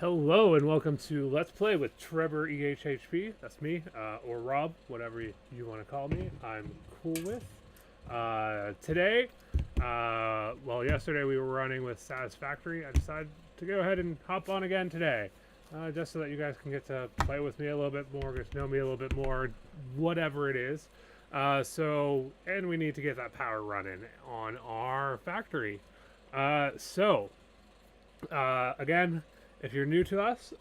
Hello and welcome to Let's Play with TreborEHHP. That's me, or Rob, whatever you want to call me. I'm cool with. Today, well, yesterday we were running with Satisfactory. I decided to go ahead and hop on again today, just so that you guys can get to play with me a little bit more, get to know me a little bit more, whatever it is. And we need to get that power running on our factory. Again, if you're new to us,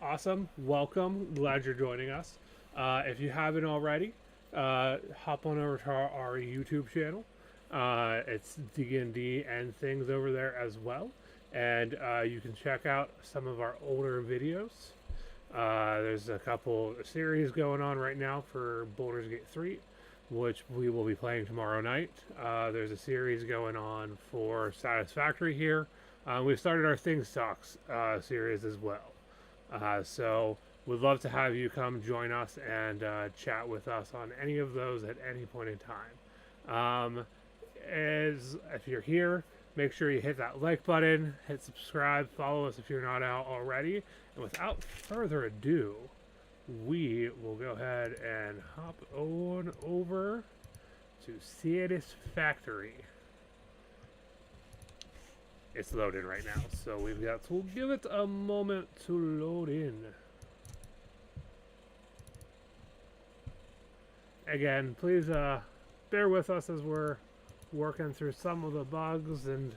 awesome, welcome, glad you're joining us. If you haven't already, hop on over to our YouTube channel. It's D&D and things over there as well. And you can check out some of our older videos. There's a couple series going on right now for Baldur's Gate 3, which we will be playing tomorrow night. There's a series going on for Satisfactory here. We've started our Things Talks series as well. So we'd love to have you come join us and chat with us on any of those at any point in time. If you're here, make sure you hit that like button, hit subscribe, follow us if you're not out already. And without further ado, we will go ahead and hop on over to Satisfactory. It's loading right now, so we've got to give it a moment to load in. Again, please bear with us as we're working through some of the bugs and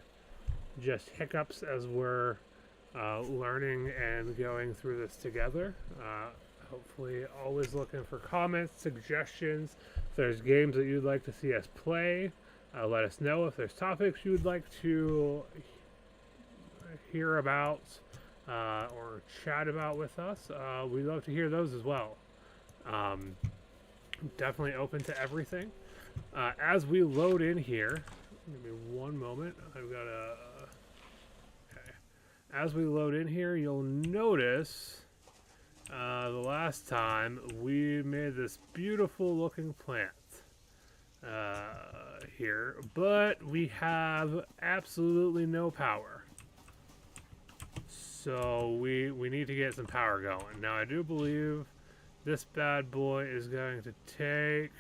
just hiccups as we're learning and going through this together. Hopefully always looking for comments, suggestions. If there's games that you'd like to see us play, let us know. If there's topics you'd like to hear about or chat about with us, we'd love to hear those as well. Definitely open to everything. As we load in here, give me one moment. I've got a... Okay. As we load in here, you'll notice the last time we made this beautiful looking plant here, but we have absolutely no power. So we need to get some power going. Now I do believe this bad boy is going to take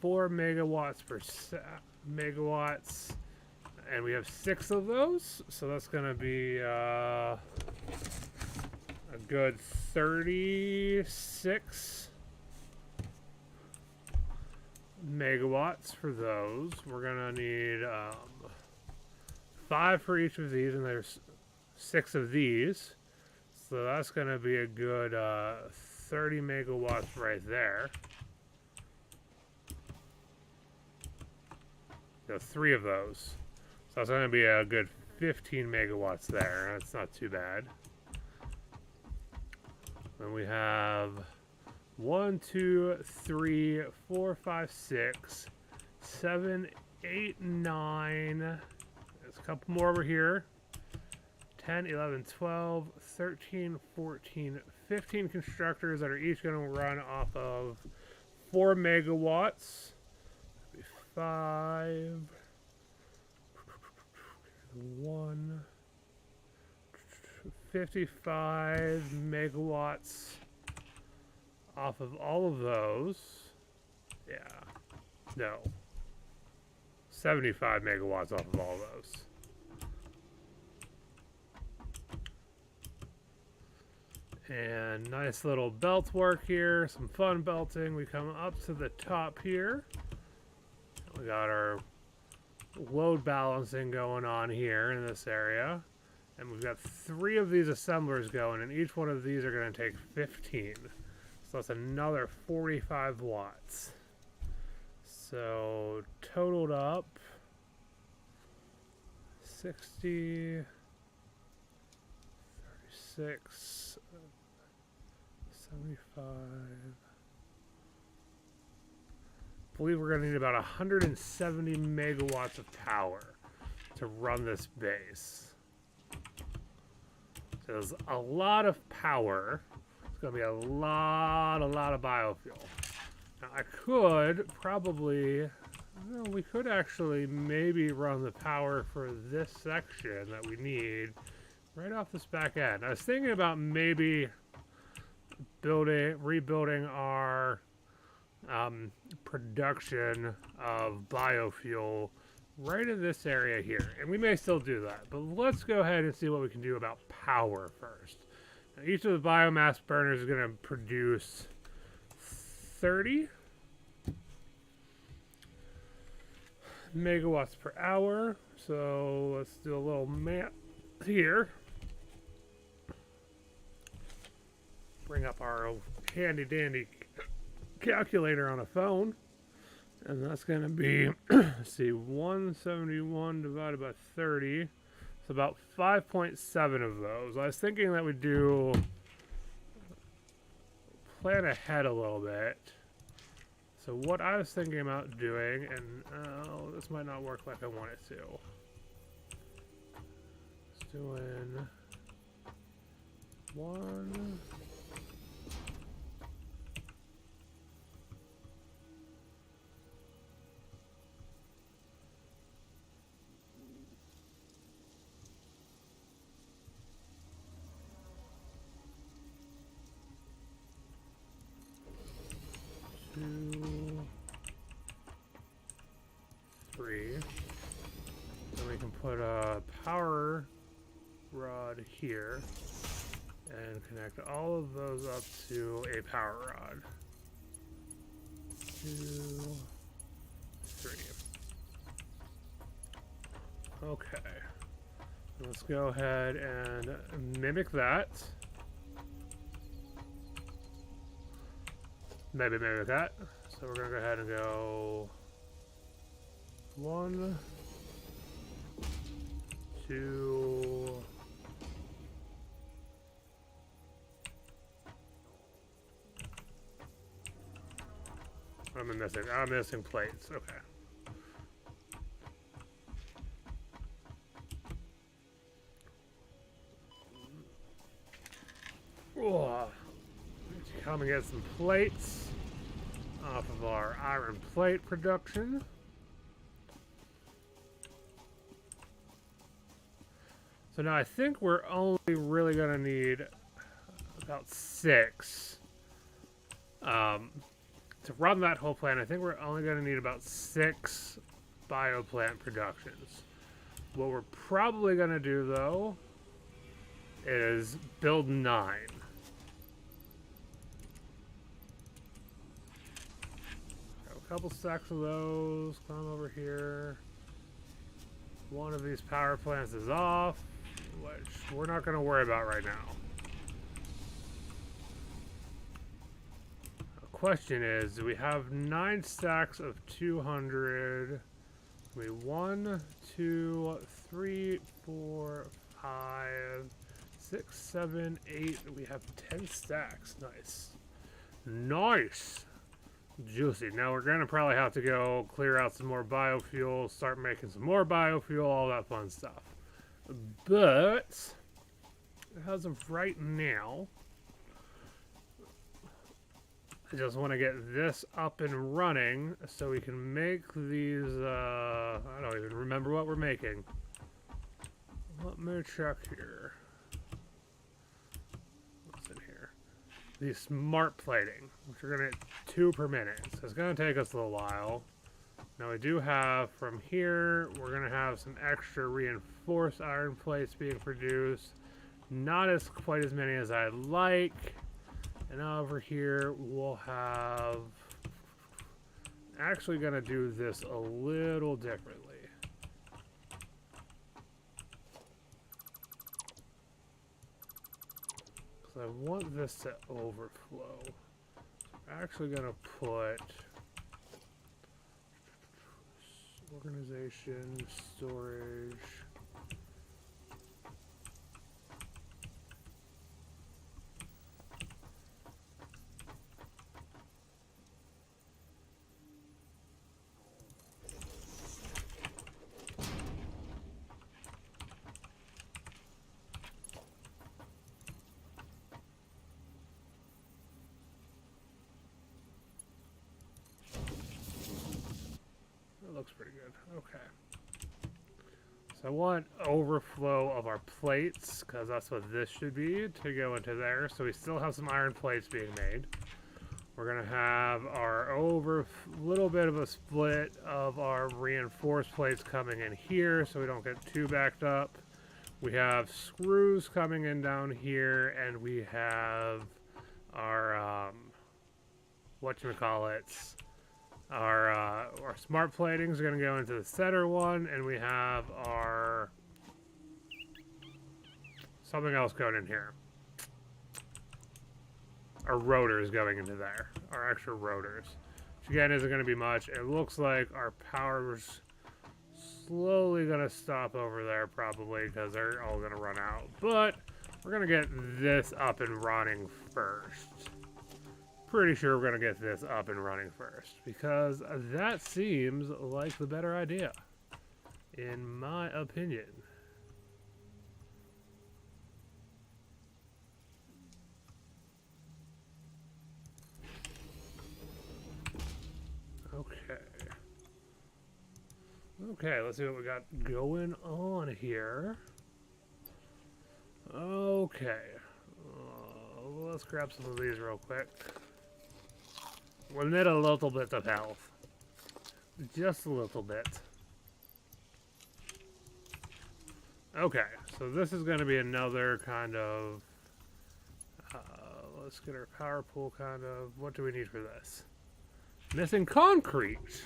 4 megawatts per megawatts, and we have 6 of those, so that's going to be a good 36 megawatts for those. We're going to need 5 for each of these, and there's 6 of these, so that's going to be a good 30 megawatts right there. So 3 of those, so that's going to be a good 15 megawatts there. That's not too bad. Then we have 1, 2, 3, 4, 5, 6, 7, 8, 9. There's a couple more over here. 10, 11, 12, 13, 14, 15 constructors that are each going to run off of 4 megawatts. 5, 1, 55 megawatts off of all of those. Yeah, no, 75 megawatts off of all of those. And nice little belt work here, some fun belting. We come up to the top here. We got our load balancing going on here in this area. And we've got 3 of these assemblers going, and each one of these are going to take 15. So that's another 45 watts. So totaled up 60, 36, 75. I believe we're going to need about 170 megawatts of power to run this base. So there's a lot of power. It's going to be a lot of biofuel. Now I could probably, we could actually maybe run the power for this section that we need right off this back end. I was thinking about maybe rebuilding our production of biofuel right in this area here, and we may still do that, but let's go ahead and see what we can do about power first. Now, each of the biomass burners is going to produce 30 megawatts per hour, so let's do a little math here. Bring up our handy dandy calculator on a phone, and that's going to be let's see, 171 divided by 30. It's about 5.7 of those. I was thinking that we'd plan ahead a little bit. So what I was thinking about doing, and this might not work like I want it to. Just doing 1. 2, 3. Then we can put a power rod here and connect all of those up to a power rod. 2, 3. Okay. Let's go ahead and mimic that. Maybe mimic that. So we're gonna go ahead and go 1, 2. I'm missing plates. Okay. Oh, let's come and get some plates off of our iron plate production. So now I think we're only really going to need about 6. To run that whole plant, I think we're only going to need about 6 bioplant productions. What we're probably going to do, though, is build 9. A couple stacks of those. Come over here. One of these power plants is off, which we're not going to worry about right now. The question is, do we have 9 stacks of 200? We 1, 2, 3, 4, 5, 6, 7, 8. We have 10 stacks. Nice. Nice. Juicy. Now we're going to probably have to go clear out some more biofuel, start making some more biofuel, all that fun stuff. But as of right now, I just want to get this up and running so we can make these, I don't even remember what we're making. Let me check here. What's in here? These smart plating, which are going to 2 per minute. So it's going to take us a little while. Now we do have from here, we're going to have some extra reinforced iron plates being produced. Not as quite as many as I'd like. And over here we'll have, actually going to do this a little differently. Because I want this to overflow. I'm actually going to put organization, storage. Looks pretty good. Okay. So I want overflow of our plates, because that's what this should be, to go into there. So we still have some iron plates being made. We're going to have our little bit of a split of our reinforced plates coming in here so we don't get too backed up. We have screws coming in down here, and we have our, whatchamacallits, our smart plating is going to go into the center one, and we have our something else going in here. Our rotors going into there. Our extra rotors. Which again isn't going to be much. It looks like our power's slowly going to stop over there probably because they're all going to run out. But we're going to get this up and running first. Pretty sure we're going to get this up and running first because that seems like the better idea, in my opinion. Okay, let's see what we got going on here. Okay. Let's grab some of these real quick. We'll need a little bit of health. Just a little bit. Okay, so this is going to be another kind of... let's get our power pool kind of... What do we need for this? Missing concrete!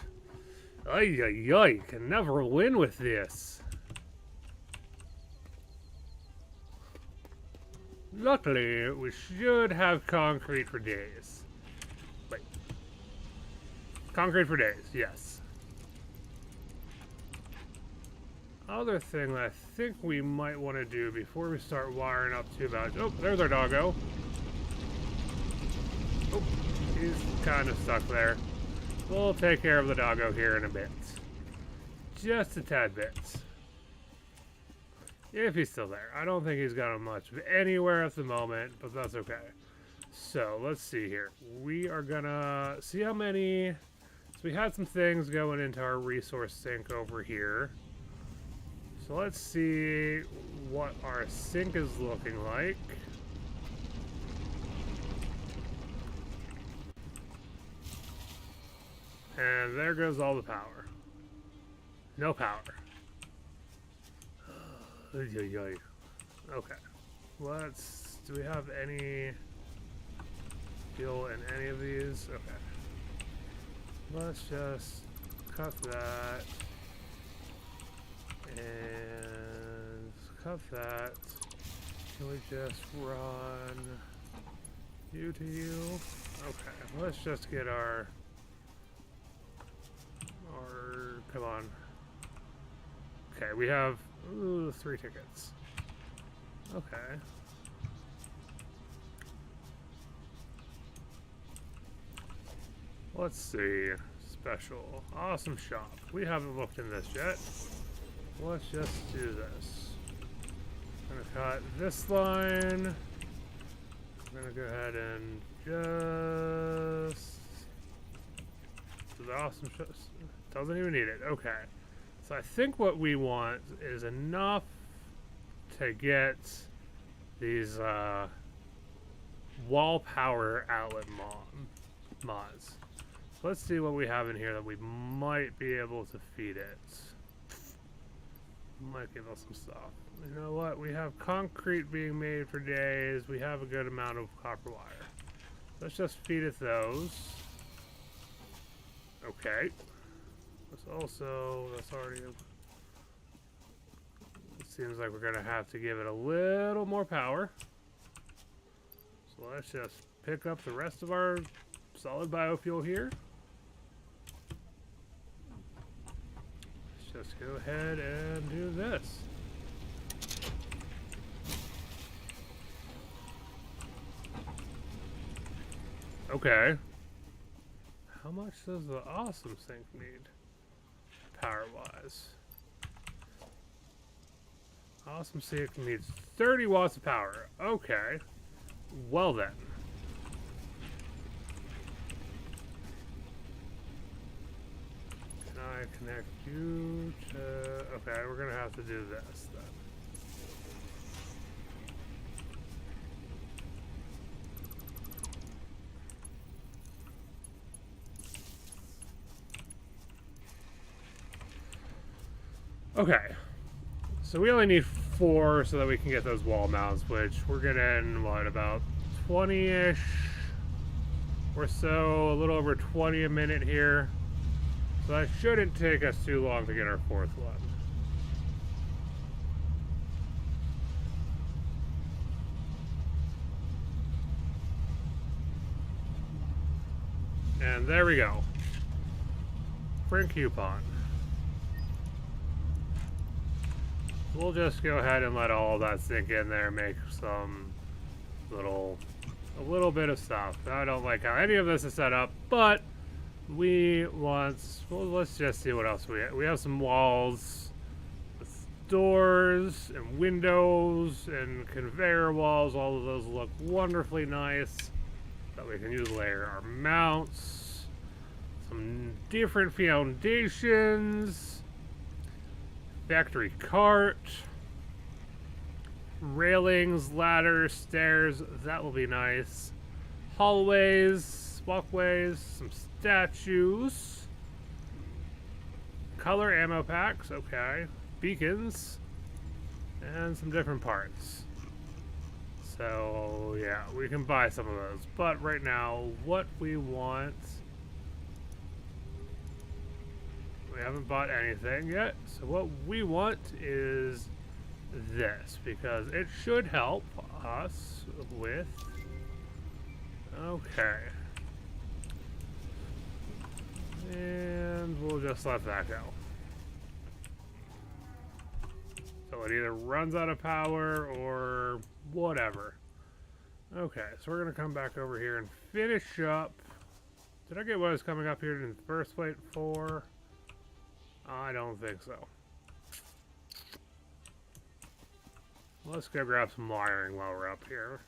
Ay, ay, ay, can never win with this. Luckily, we should have concrete for days. Wait. Concrete for days, yes. Other thing that I think we might want to do before we start wiring up too much. Oh, there's our doggo. Oh, he's kind of stuck there. We'll take care of the doggo here in a bit. Just a tad bit. If he's still there. I don't think he's got much anywhere at the moment, but that's okay. So, let's see here. We are gonna see how many... So we had some things going into our resource sink over here. So let's see what our sink is looking like. And there goes all the power. No power. Okay. Do we have any fuel in any of these? Okay. Let's just cut that. And cut that. Can we just run you to you? Okay, let's just get our come on. Okay, we have 3 tickets. Okay. Let's see. Special. Awesome shop. We haven't looked in this yet. Let's just do this. I'm gonna cut this line. I'm gonna go ahead and just do the awesome shop. Doesn't even need it. Okay. So I think what we want is enough to get these wall power outlet mods. So let's see what we have in here that we might be able to feed it. Might give us some stuff. You know what? We have concrete being made for days. We have a good amount of copper wire. Let's just feed it those. Okay. That's already... It seems like we're going to have to give it a little more power. So let's just pick up the rest of our solid biofuel here. Let's just go ahead and do this. Okay. How much does the awesome sink need? Power-wise. Awesome sink needs 30 watts of power. Okay. Well then. Can I connect you to... Okay, we're gonna have to do this then. Okay, so we only need 4 so that we can get those wall mounts, which we're getting, what, about 20-ish or so, a little over 20 a minute here. So that shouldn't take us too long to get our 4th one. And there we go. Print coupon. We'll just go ahead and let all of that sink in there, make some a little bit of stuff. I don't like how any of this is set up, but we want, well, let's just see what else we have. We have some walls, with doors and windows and conveyor walls. All of those look wonderfully nice that we can use later our mounts, some different foundations, factory cart, railings, ladders, stairs, that will be nice, hallways, walkways, some statues, color ammo packs, okay, beacons, and some different parts. So yeah, we can buy some of those, but right now what we want, we haven't bought anything yet, so what we want is this, because it should help us with, okay, and we'll just let that go. So it either runs out of power or whatever. Okay, so we're gonna come back over here and finish up. Did I get what was coming up here in the first plate for? I don't think so. Let's go grab some wiring while we're up here.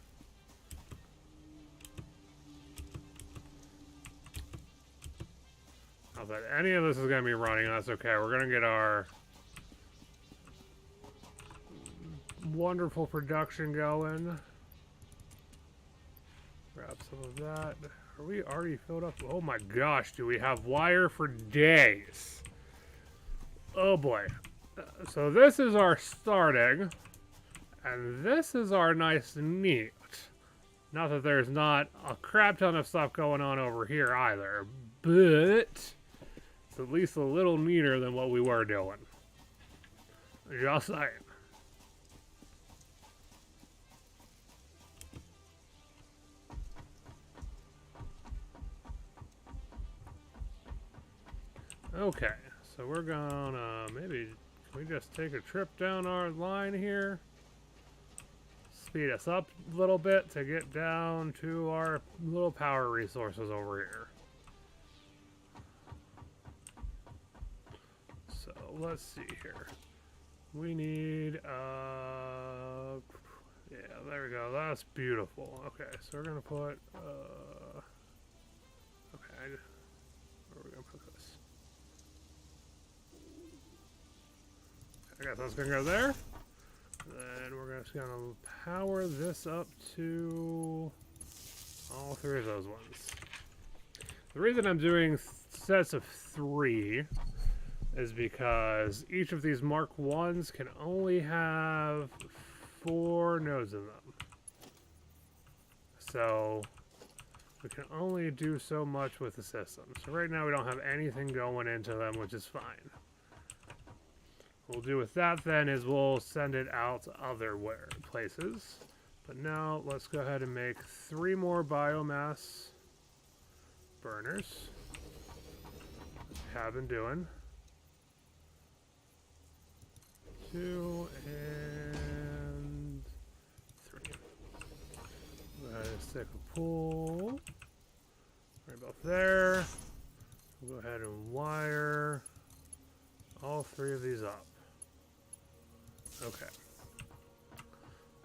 Not that any of this is going to be running, that's okay. We're going to get our wonderful production going. Grab some of that. Are we already filled up? Oh my gosh, do we have wire for days? Oh boy. So this is our starting, and this is our nice and neat. Not that there's not a crap ton of stuff going on over here either, but it's at least a little neater than what we were doing. Just saying. Okay. So we're gonna, maybe, can we just take a trip down our line here? Speed us up a little bit to get down to our little power resources over here. So let's see here. We need, yeah, there we go. That's beautiful. Okay, so we're gonna put, okay, where are we gonna put this? I guess that's gonna go there. Then we're just gonna power this up to all 3 of those ones. The reason I'm doing sets of 3 is because each of these Mark 1s can only have 4 nodes in them. So we can only do so much with the system. So right now we don't have anything going into them, which is fine. What we'll do with that then is we'll send it out to other places. But now let's go ahead and make 3 more biomass burners. Have been doing. 2 and 3. Go ahead and stick a pole right about there. We'll go ahead and wire all 3 of these up. Okay.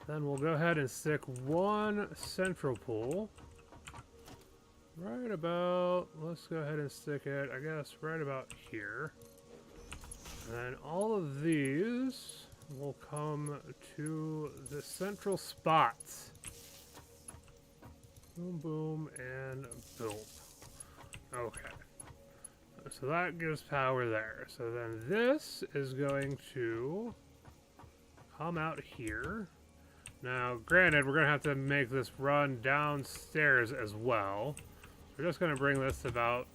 Then we'll go ahead and stick 1 central pool right about, let's go ahead and stick it, I guess, right about here. And then all of these will come to the central spots. Boom, boom, and boom. Okay. So that gives power there. So then this is going to come out here. Now, granted, we're going to have to make this run downstairs as well. We're just going to bring this about...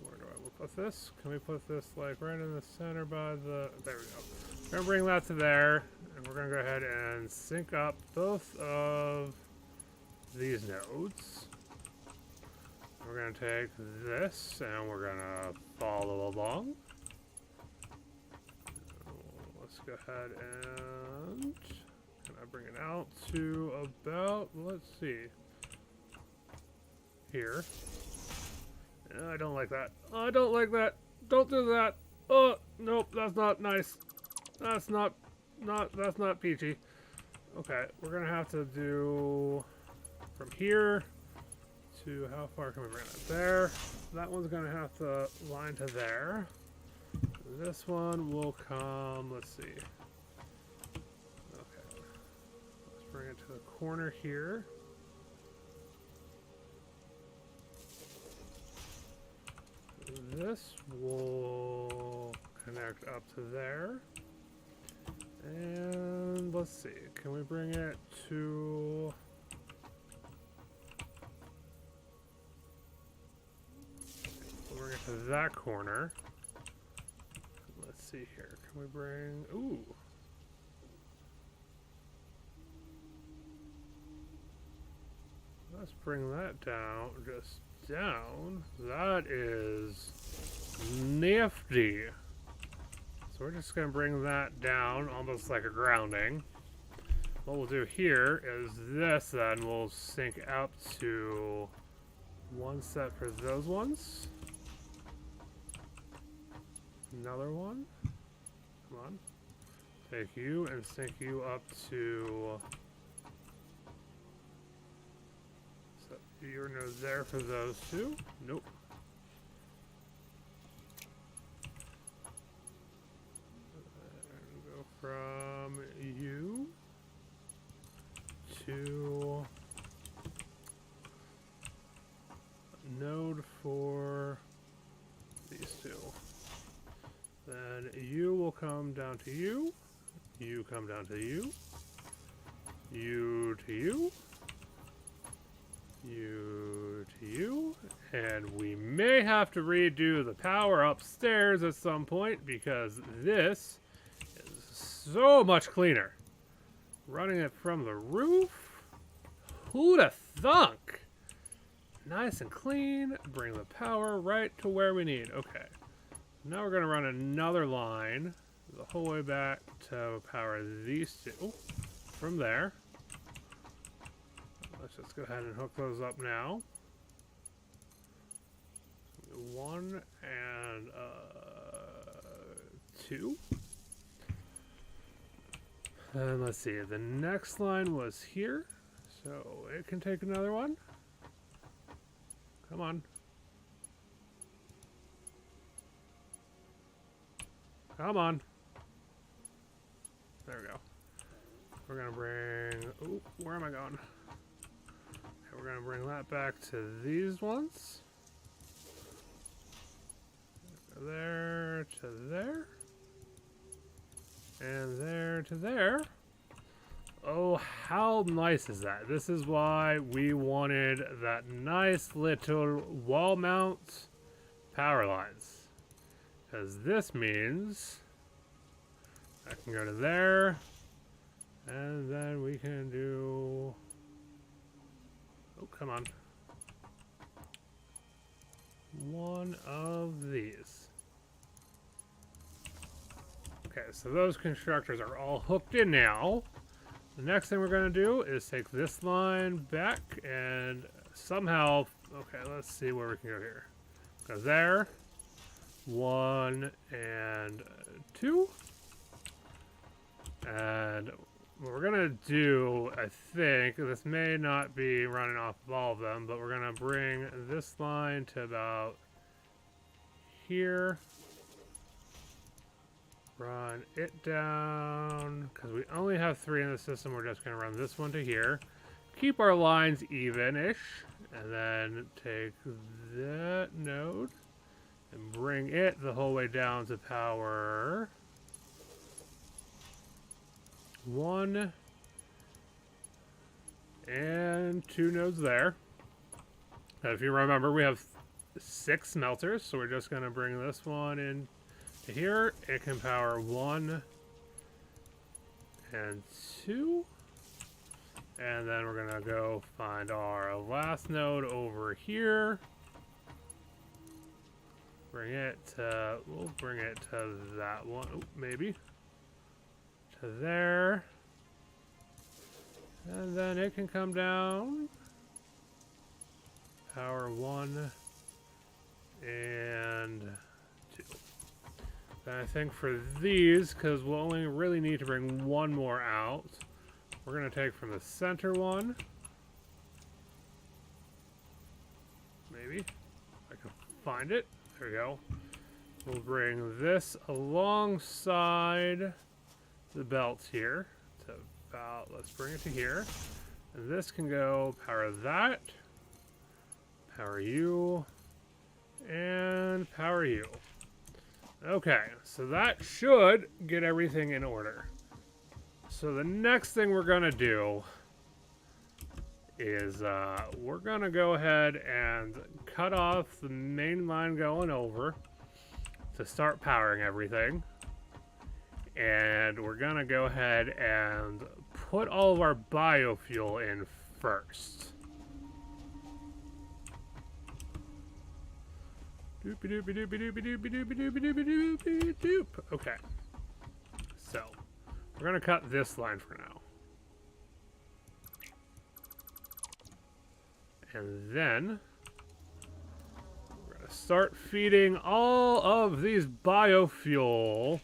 Where do I put this? Can we put this like right in the center by the... There we go. We're going to bring that to there. And we're going to go ahead and sync up both of these nodes. We're going to take this and we're going to follow along. Let's go ahead and can I bring it out to about, let's see, here. I don't like that. I don't like that. Don't do that. Oh, nope, that's not nice. That's not peachy. Okay, we're going to have to do from here to how far can we bring it? There. That one's going to have to line to there. This one will come, let's see. Okay. Let's bring it to the corner here. This will connect up to there. And let's see, can we bring it to... We'll bring it to that corner. Let's see here, can we bring... Ooh. Let's bring that down, just down. That is nifty. So we're just going to bring that down, almost like a grounding. What we'll do here is this then will sync up to one set for those ones. Another one. Come on. Take you and sync you up to... So your node there for those two. Nope. And go from you to node for these two. Then you will come down to you. You come down to you. You to you. You to you. And we may have to redo the power upstairs at some point because this is so much cleaner. Running it from the roof? Who'd have thunk? Nice and clean. Bring the power right to where we need. Okay. Now we're going to run another line the whole way back to power these two from there. Let's just go ahead and hook those up now. One and two. And let's see, the next line was here, so it can take another one. Come on. Come on. There we go. We're going to bring... Oh, where am I going? Okay, we're going to bring that back to these ones. There to there. And there to there. Oh, how nice is that? This is why we wanted that nice little wall mount power lines. Because this means I can go to there, and then we can do... Oh, come on. One of these. Okay, so those constructors are all hooked in now. The next thing we're going to do is take this line back and somehow... Okay, let's see where we can go here. Go there. 1 and 2. And what we're gonna do, I think, this may not be running off of all of them, but we're gonna bring this line to about here. run it down. Because we only have 3 in the system, we're just going to run this one to here. Keep our lines even-ish. And then take that node and bring it the whole way down to power 1 and 2 nodes there. Now, if you remember, we have 6 smelters, so we're just going to bring this one in to here. It can power 1 and 2. And then we're going to go find our last node over here. Bring it to, we'll bring it to that one, maybe. To there. And then it can come down. Power 1 and 2. Then I think for these, because we'll only really need to bring one more out, we're going to take from the center one. Maybe. I can find it. There we go. We'll bring this alongside the belts here. To about, let's bring it to here. And this can go power that, power you, and power you. Okay, so that should get everything in order. So the next thing we're going to do is we're going to go ahead and cut off the main line going over to start powering everything. And we're going to go ahead and put all of our biofuel in first. Okay. So, we're going to cut this line for now. And then we're going to start feeding all of these biofuel.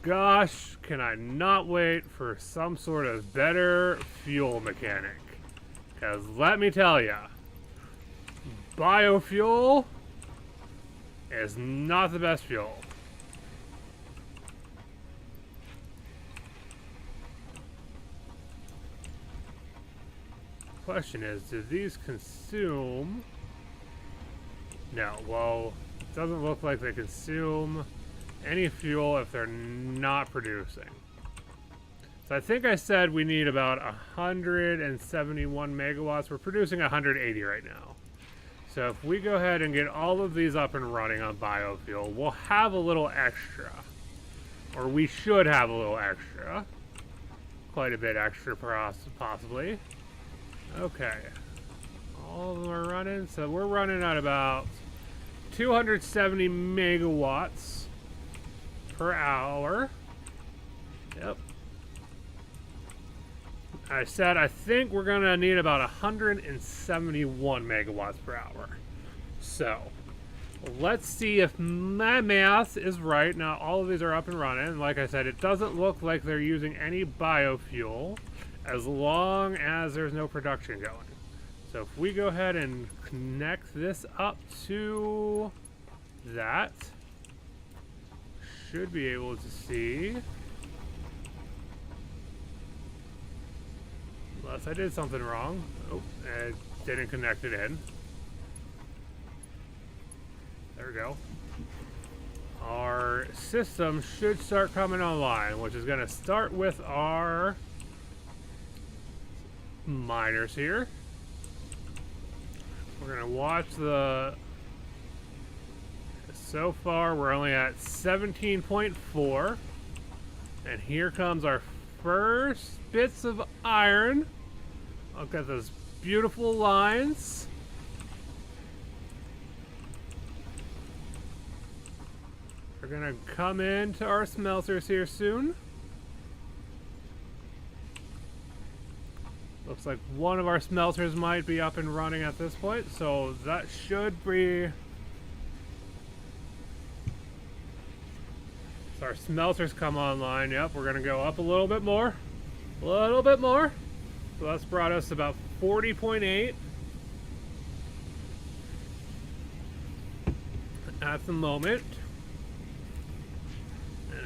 Gosh, can I not wait for some sort of better fuel mechanic. Because let me tell ya, biofuel is not the best fuel. Question is, do these consume? No, well, it doesn't look like they consume any fuel if they're not producing. So I think I said we need about 171 megawatts. We're producing 180 right now. So if we go ahead and get all of these up and running on biofuel, we'll have a little extra. Or we should have a little extra. Quite a bit extra, possibly. Okay. All of them are running. So we're running at about 270 megawatts per hour. Yep. I said I think we're going to need about 171 megawatts per hour. So, let's see if my math is right. Now, all of these are up and running. Like I said, it doesn't look like they're using any biofuel as long as there's no production going. So, if we go ahead and connect this up to that, should be able to see. Unless I did something wrong. Oh, it didn't connect it in. There we go. Our system should start coming online, which is going to start with our miners here. We're going to watch the... So far, we're only at 17.4. And here comes our first bits of iron. Look at those beautiful lines. We're gonna come into our smelters here soon. Looks like one of our smelters might be up and running at this point, so that should be... So our smelters come online. Yep, we're gonna go up a little bit more. A little bit more. So that's brought us about 40.8 at the moment.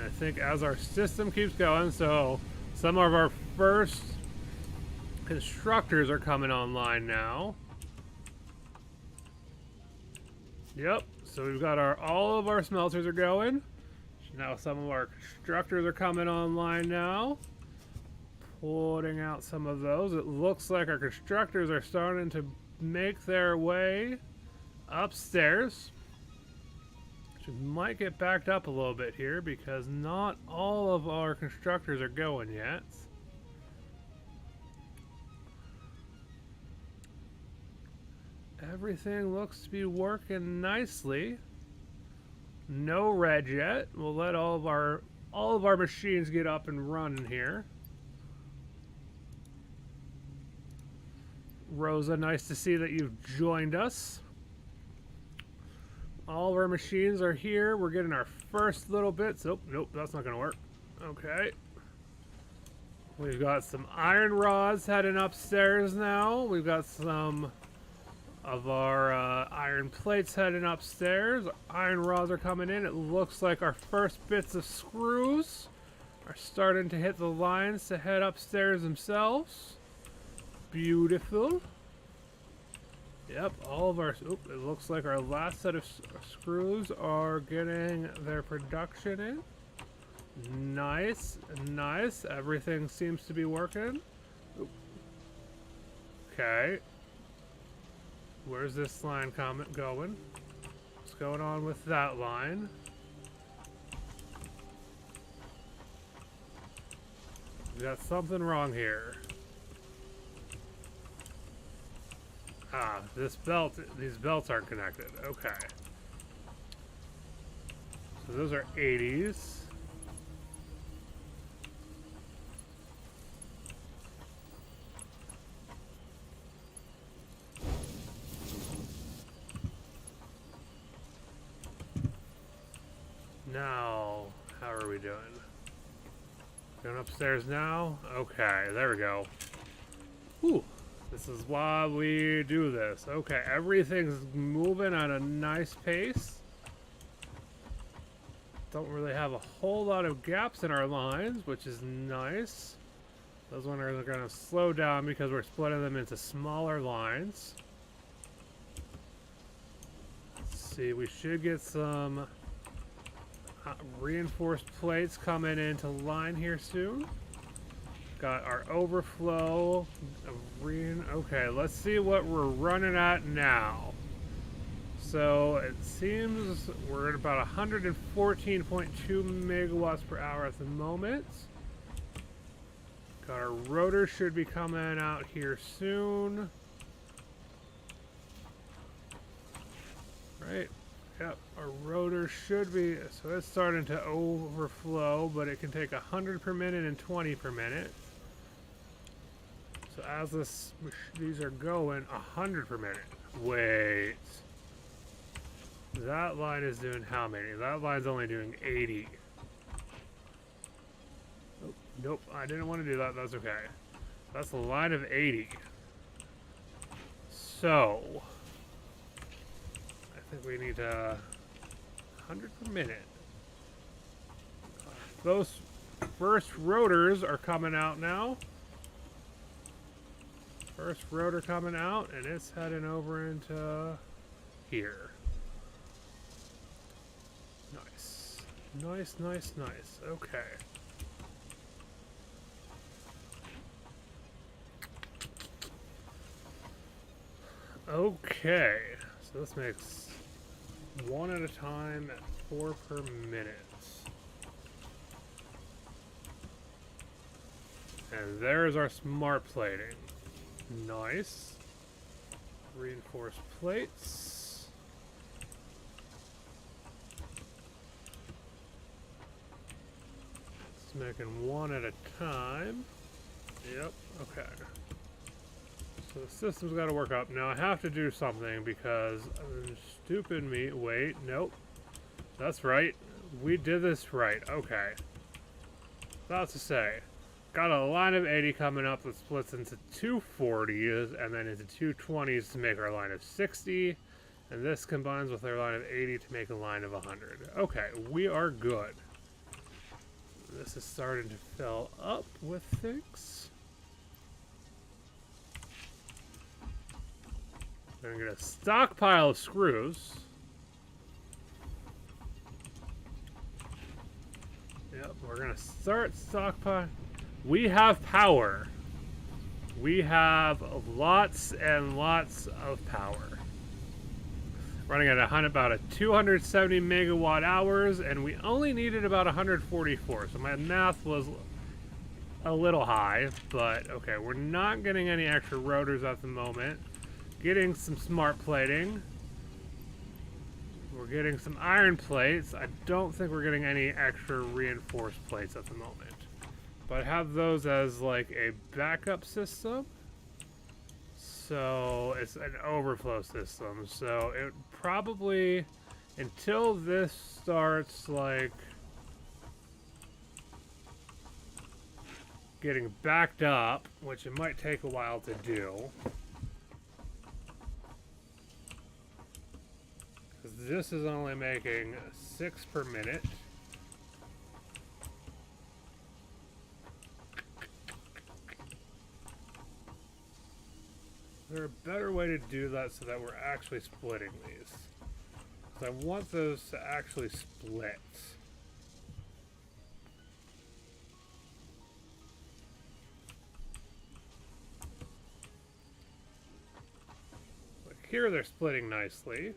And I think as our system keeps going, so some of our first constructors are coming online now. Yep, so we've got all of our smelters are going. Now some of our constructors are coming online now. Putting out some of those. It looks like our constructors are starting to make their way upstairs. Which might get backed up a little bit here because not all of our constructors are going yet. Everything looks to be working nicely. No red yet. We'll let all of our machines get up and running here. Rosa, nice to see that you've joined us. All of our machines are here. We're getting our first little bits. Oh, nope, that's not going to work. Okay. We've got some iron rods heading upstairs now. We've got some of our iron plates heading upstairs. Iron rods are coming in. It looks like our first bits of screws are starting to hit the lines to head upstairs themselves. Beautiful. Yep, all of our... Oop, it looks like our last set of screws are getting their production in. Nice, nice. Everything seems to be working. Oop. Okay. Where's this line going? What's going on with that line? We got something wrong here. Ah, these belts aren't connected. Okay. So those are 80s. Now, how are we doing? Going upstairs now? Okay, there we go. Whew. This is why we do this. Okay, everything's moving at a nice pace. Don't really have a whole lot of gaps in our lines, which is nice. Those ones are going to slow down because we're splitting them into smaller lines. Let's see, we should get some reinforced plates coming into line here soon. Got our overflow. Okay, let's see what we're running at now. So it seems we're at about 114.2 megawatts per hour at the moment. Got our rotor should be coming out here soon. Right. Yep, our rotor should be, so it's starting to overflow, but it can take 100 per minute and 20 per minute. So as these are going 100 per minute. Wait. That line is doing how many? That line's only doing 80. Oh, nope, I didn't want to do that. That's okay. That's a line of 80. So I think we need 100 per minute. Those first rotors are coming out now. First rotor coming out, and it's heading over into here. Nice. Nice, nice, nice. Okay. Okay. So this makes one at a time at 4 per minute. And there's our smart plating. Nice. Reinforced plates. It's making one at a time. Yep, okay. So the system's got to work up. Now I have to do something because stupid me. Wait, nope. That's right. We did this right. Okay. About to say. Got a line of 80 coming up that splits into two 40s and then into two 20s to make our line of 60. And this combines with our line of 80 to make a line of 100. Okay, we are good. This is starting to fill up with things. I'm gonna get a stockpile of screws. Yep, we're gonna start stockpile. We have power. We have lots and lots of power. Running at about 270 megawatt hours, and we only needed about 144. So my math was a little high, but okay, we're not getting any extra rotors at the moment. Getting some smart plating. We're getting some iron plates. I don't think we're getting any extra reinforced plates at the moment. But I have those as like a backup system. So it's an overflow system. So it probably, until this starts like getting backed up, which it might take a while to do. This is only making 6 per minute. Is there a better way to do that so that we're actually splitting these? Because I want those to actually split. Like here they're splitting nicely.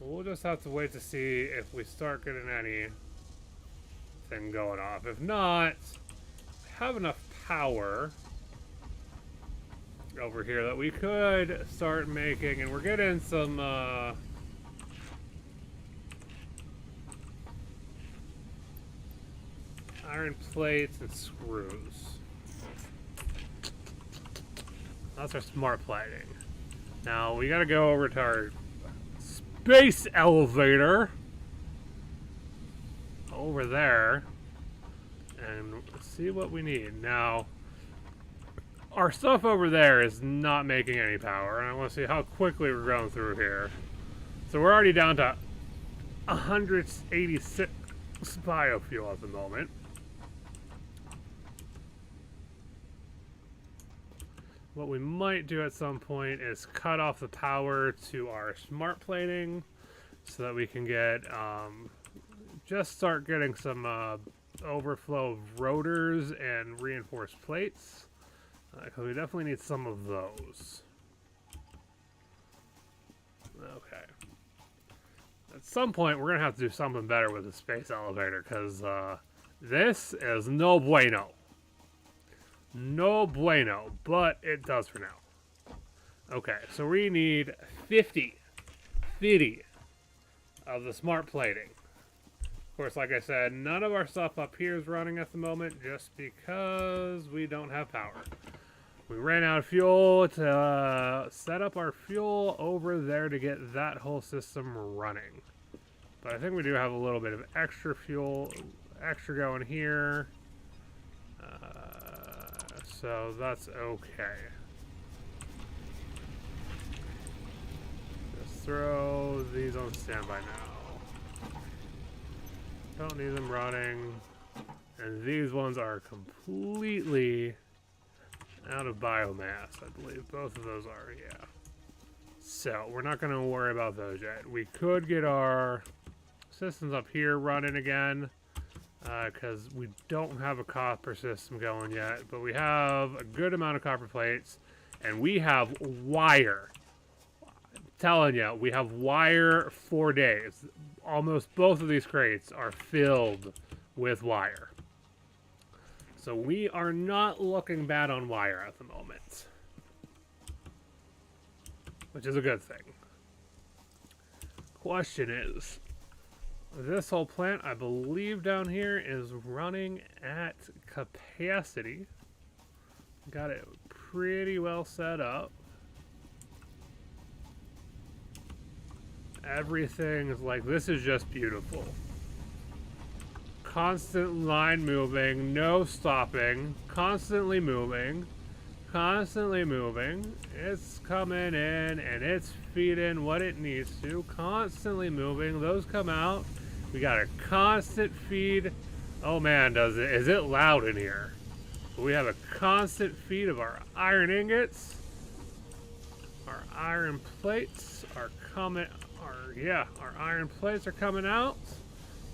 We'll just have to wait to see if we start getting anything going off. If not, we have enough power over here that we could start making, and we're getting some iron plates and screws. That's our smart plating. Now we gotta go over to our space elevator over there and see what we need. Now, our stuff over there is not making any power, and I want to see how quickly we're going through here. So we're already down to 186 biofuel at the moment. What we might do at some point is cut off the power to our smart plating so that we can get, just start getting some overflow of rotors and reinforced plates. Because we definitely need some of those. Okay. At some point, we're going to have to do something better with the space elevator because this is no bueno. No bueno, but it does for now. Okay, so we need 50 of the smart plating. Of course, like I said, none of our stuff up here is running at the moment just because we don't have power. We ran out of fuel to set up our fuel over there to get that whole system running. But I think we do have a little bit of extra fuel, extra going here. So that's okay. Just throw these on standby now. Don't need them running. And these ones are completely out of biomass, I believe. Both of those are, yeah. So we're not going to worry about those yet. We could get our systems up here running again. Because we don't have a copper system going yet, but we have a good amount of copper plates, and we have wire. I'm telling you, we have wire for days. Almost both of these crates are filled with wire. So we are not looking bad on wire at the moment, which is a good thing. Question is, this whole plant, I believe down here, is running at capacity. Got it pretty well set up. Everything is like, this is just beautiful. Constant line moving, no stopping, constantly moving, constantly moving. It's coming in and it's feeding what it needs to. Constantly moving. Those come out. We got a constant feed. Oh man, is it loud in here? We have a constant feed of our iron ingots. Our iron plates are coming. Our iron plates are coming out.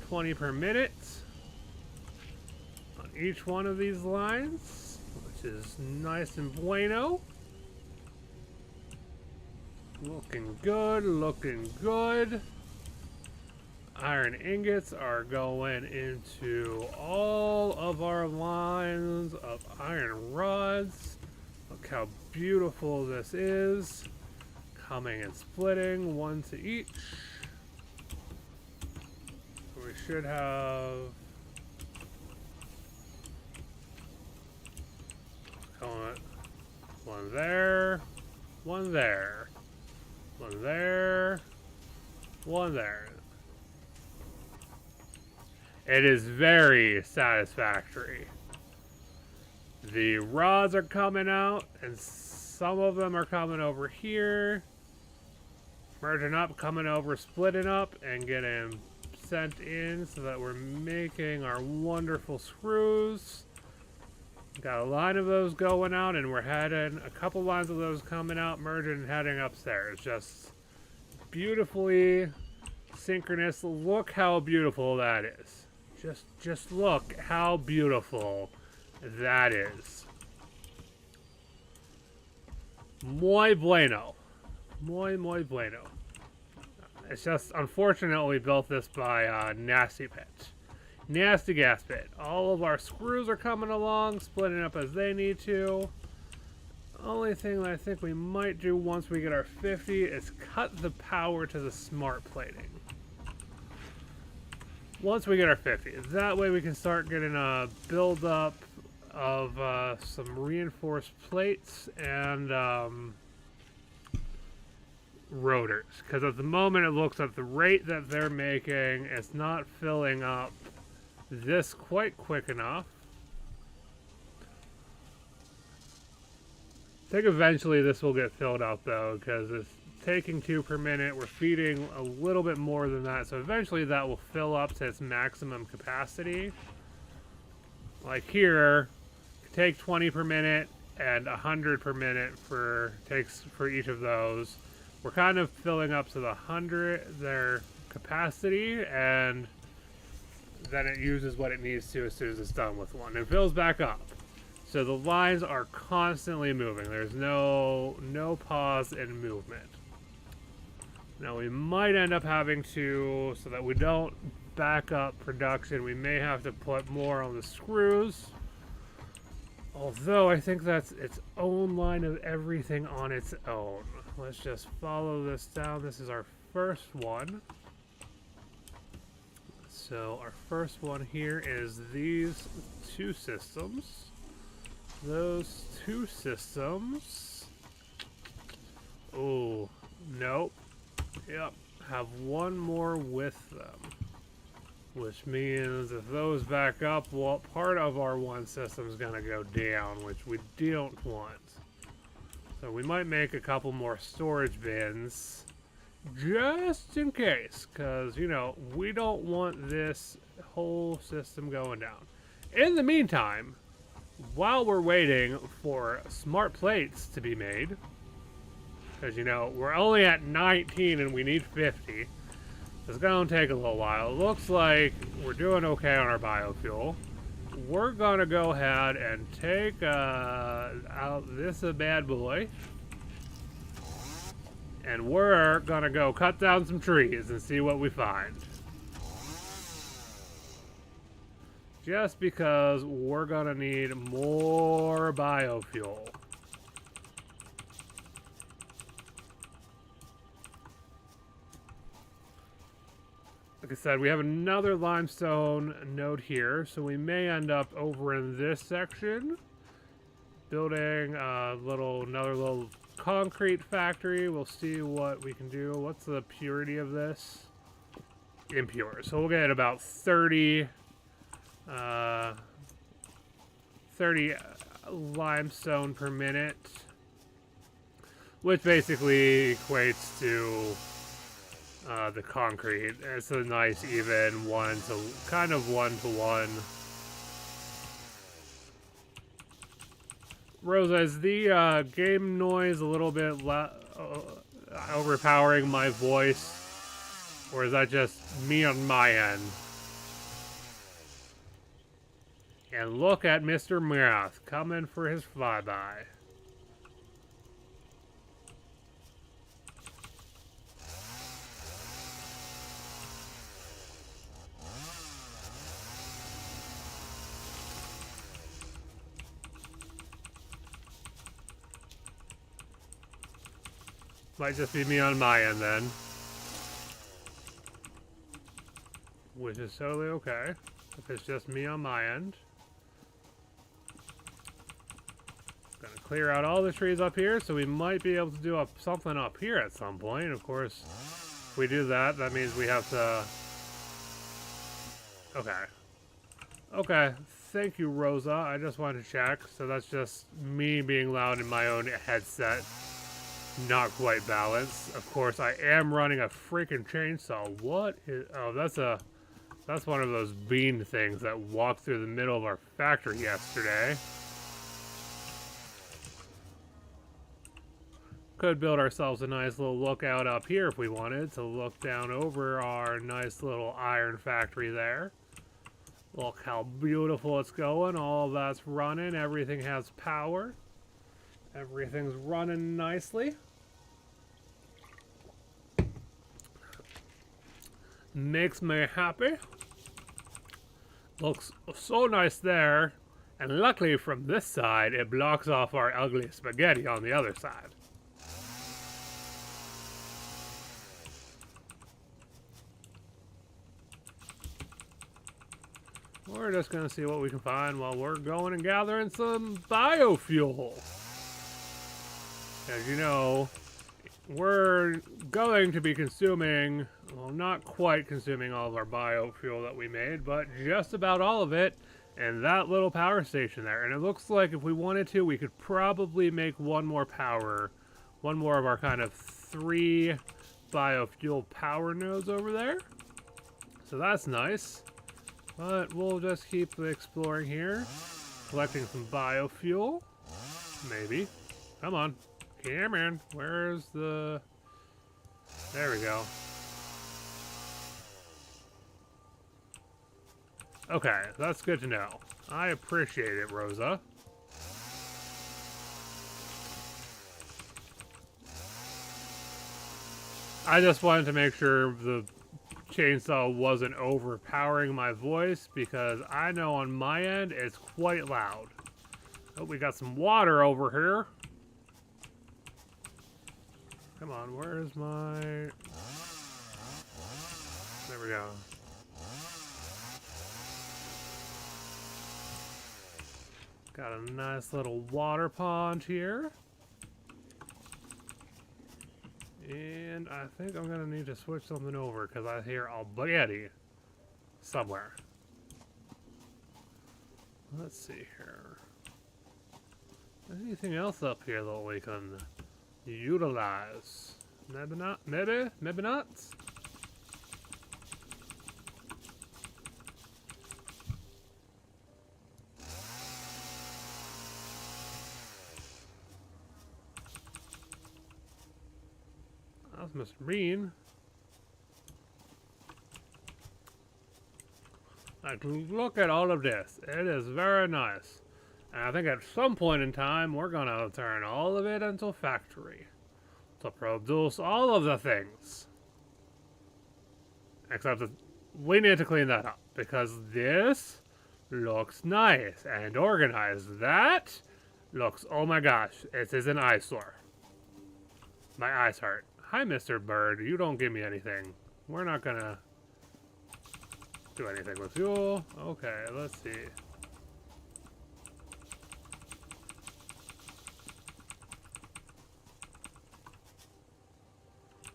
20 per minute on each one of these lines, which is nice and bueno. Looking good, looking good. Iron ingots are going into all of our lines of iron rods. Look how beautiful this is. Coming and splitting, one to each. We should have one there, one there, one there, one there. It is very satisfactory. The rods are coming out, and some of them are coming over here, merging up, coming over, splitting up, and getting sent in so that we're making our wonderful screws. Got a line of those going out, and we're heading a couple lines of those coming out, merging and heading upstairs. Just beautifully synchronous. Look how beautiful that is. Just look how beautiful that is. Muy bueno. Muy bueno. It's just unfortunate we built this by Nasty Pit. Nasty Gas Pit. All of our screws are coming along, splitting up as they need to. Only thing that I think we might do once we get our 50 is cut the power to the smart plating. Once we get our 50. That way we can start getting a build-up of some reinforced plates and rotors. Because at the moment it looks at the rate that they're making, it's not filling up this quite quick enough. I think eventually this will get filled up though, because it's taking 2 per minute. We're feeding a little bit more than that, so eventually that will fill up to its maximum capacity. Like here, take 20 per minute and 100 per minute takes for each of those. We're kind of filling up to the 100 their capacity, and then it uses what it needs to as soon as it's done with one. It fills back up. So the lines are constantly moving. There's no pause in movement. Now we might end up having to, so that we don't back up production, we may have to put more on the screws. Although I think that's its own line of everything on its own. Let's just follow this down. This is our first one. So our first one here is these 2 systems. Those 2 systems. Oh, nope. Yep, have one more with them. Which means if those back up, well, part of our one system is going to go down, which we don't want. So we might make a couple more storage bins just in case, because, you know, we don't want this whole system going down. In the meantime, while we're waiting for smart plates to be made, because, you know, we're only at 19 and we need 50. It's going to take a little while. It looks like we're doing okay on our biofuel. We're going to go ahead and take out this bad boy. And we're going to go cut down some trees and see what we find. Just because we're going to need more biofuel. Like I said, we have another limestone node here, so we may end up over in this section building another little concrete factory. We'll see what we can do. What's the purity of this? Impure. So we'll get about 30 limestone per minute, which basically equates to the concrete. It's a nice even kind of 1-to-1. Rosa, is the game noise a little bit overpowering my voice? Or is that just me on my end? And look at Mr. Mouth coming for his flyby. Might just be me on my end then. Which is totally okay. If it's just me on my end. Gonna clear out all the trees up here, so we might be able to do something up here at some point. Of course, if we do that, that means we have to... Okay. Okay, thank you, Rosa. I just wanted to check. So that's just me being loud in my own headset. Not quite balanced. Of course, I am running a freaking chainsaw. What is... Oh, that's one of those bean things that walked through the middle of our factory yesterday. Could build ourselves a nice little lookout up here if we wanted to look down over our nice little iron factory there. Look how beautiful it's going. All of that's running. Everything has power. Everything's running nicely. Makes me happy. Looks so nice there. And luckily from this side, it blocks off our ugly spaghetti on the other side. We're just going to see what we can find while we're going and gathering some biofuel. As you know, we're going to be consuming, well, not quite consuming all of our biofuel that we made, but just about all of it in that little power station there. And it looks like if we wanted to, we could probably make one more of our kind of 3 biofuel power nodes over there. So that's nice. But we'll just keep exploring here, collecting some biofuel. Maybe. Come on. Come on. Where's the... There we go. Okay, that's good to know. I appreciate it, Rosa. I just wanted to make sure the chainsaw wasn't overpowering my voice, because I know on my end it's quite loud. Oh, we got some water over here. Come on, where's my... There we go. Got a nice little water pond here. And I think I'm going to need to switch something over because I hear a spaghetti somewhere. Let's see here. Anything else up here that we can utilize? Maybe not? Maybe? Maybe not? That's Mr. Bean. Like, look at all of this. It is very nice. And I think at some point in time, we're going to turn all of it into a factory to produce all of the things. Except that we need to clean that up, because this looks nice and organized. That looks, oh my gosh, it is an eyesore. My eyes hurt. Hi, Mr. Bird. You don't give me anything. We're not gonna do anything with fuel. Okay, let's see.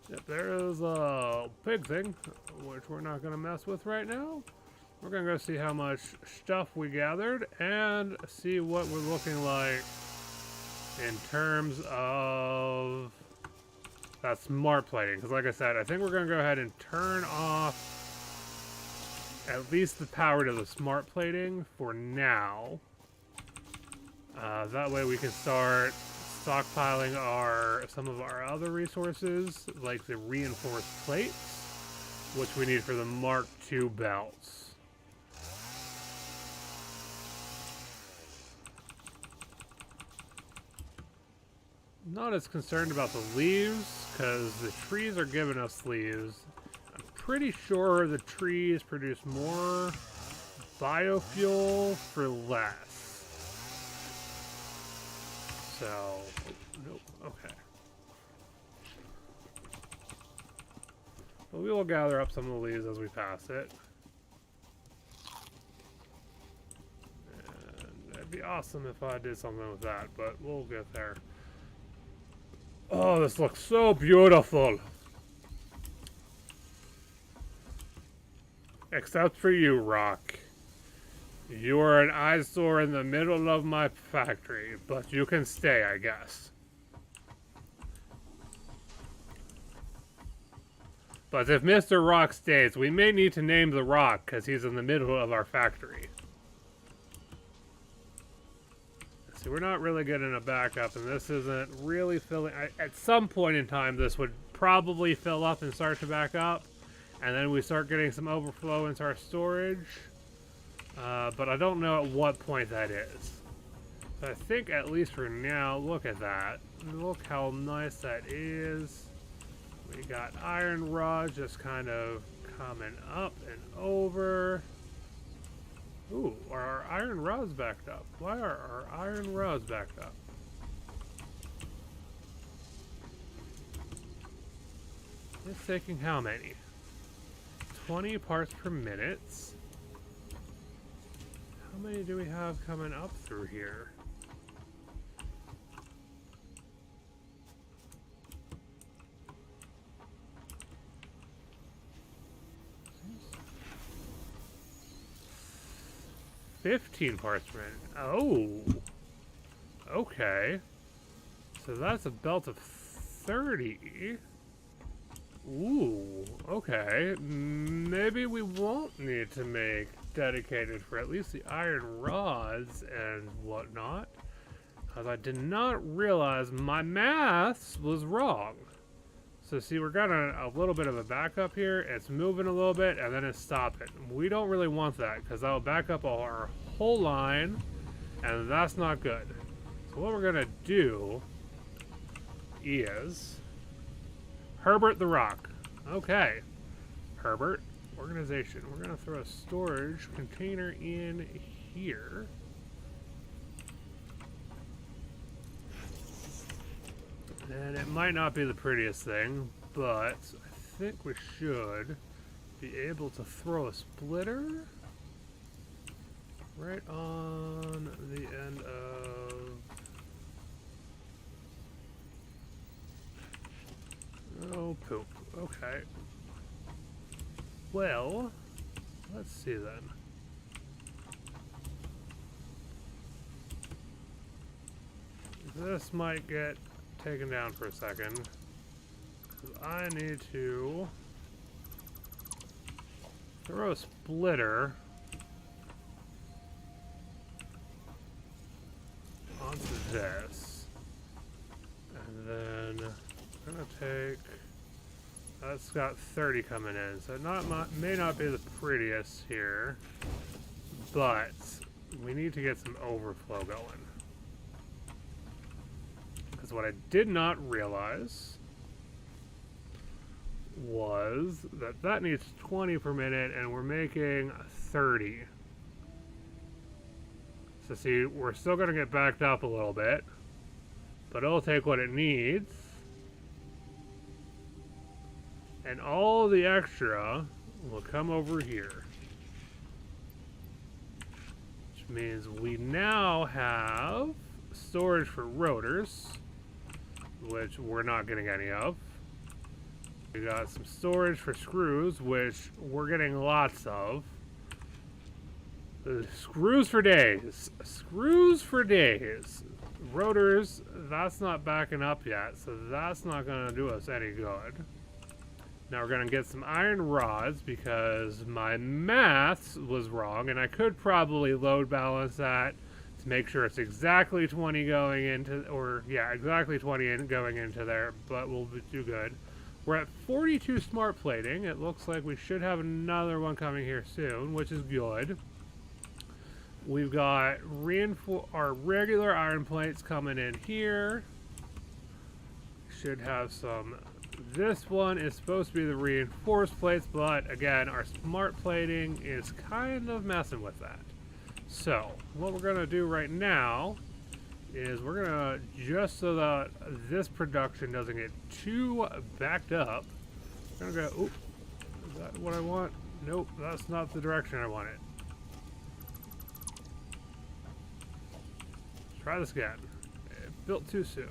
Yep, there is a pig thing, which we're not gonna mess with right now. We're gonna go see how much stuff we gathered and see what we're looking like in terms of that smart plating. Because like I said, I think we're gonna go ahead and turn off at least the power to the smart plating for now. That way we can start stockpiling some of our other resources, like the reinforced plates, which we need for the Mark II belts. Not as concerned about the leaves, because the trees are giving us leaves. I'm pretty sure the trees produce more biofuel for less. So, oh, nope, okay. Well, we will gather up some of the leaves as we pass it. And it'd be awesome if I did something with that, but we'll get there. Oh, this looks so beautiful. Except for you, Rock. You are an eyesore in the middle of my factory, but you can stay, I guess. But if Mr. Rock stays, we may need to name the Rock, because he's in the middle of our factory. See, we're not really getting a backup, and this isn't really filling. At some point in time, this would probably fill up and start to back up, and then we start getting some overflow into our storage. But I don't know at what point that is. So I think, at least for now, look at that. Look how nice that is. We got iron rods just kind of coming up and over. Ooh, are our iron rods backed up? Why are our iron rods backed up? It's taking how many? 20 parts per minute. How many do we have coming up through here? $15 parts per minute. Oh, okay. So that's a belt of 30. Ooh, okay. Maybe we won't need to make dedicated for at least the iron rods and whatnot, because I did not realize my maths was wrong. So see, we're got a little bit of a backup here. It's moving a little bit and then it's stopping. We don't really want that, because that'll back up our whole line, and that's not good. So what we're gonna do is Herbert the Rock. Okay, Herbert. Organization. We're going to throw a storage container in here. And it might not be the prettiest thing, but I think we should be able to throw a splitter right on the end of... Oh, poop. Okay. Well, let's see then. This might get taken down for a second, 'cause I need to throw a splitter onto this, and then I'm gonna take. That's got 30 coming in, so may not be the prettiest here, but we need to get some overflow going. Because what I did not realize was that that needs 20 per minute, and we're making 30. So see, we're still going to get backed up a little bit, but it'll take what it needs. And all the extra will come over here. Which means we now have storage for rotors, which we're not getting any of. We got some storage for screws, which we're getting lots of. Screws for days. Screws for days. Rotors, that's not backing up yet, so that's not going to do us any good. Now we're going to get some iron rods because my maths was wrong, and I could probably load balance that to make sure it's exactly 20 going into, or yeah, exactly 20 going into there, but we'll do good. We're at 42 smart plating. It looks like we should have another one coming here soon, which is good. We've got our regular iron plates coming in here. Should have some. This one is supposed to be the reinforced plates, but again, our smart plating is kind of messing with that. So, what we're going to do right now is we're going to, just so that this production doesn't get too backed up, we're going to go, oop, is that what I want? Nope, that's not the direction I want it. Try this again. It built too soon.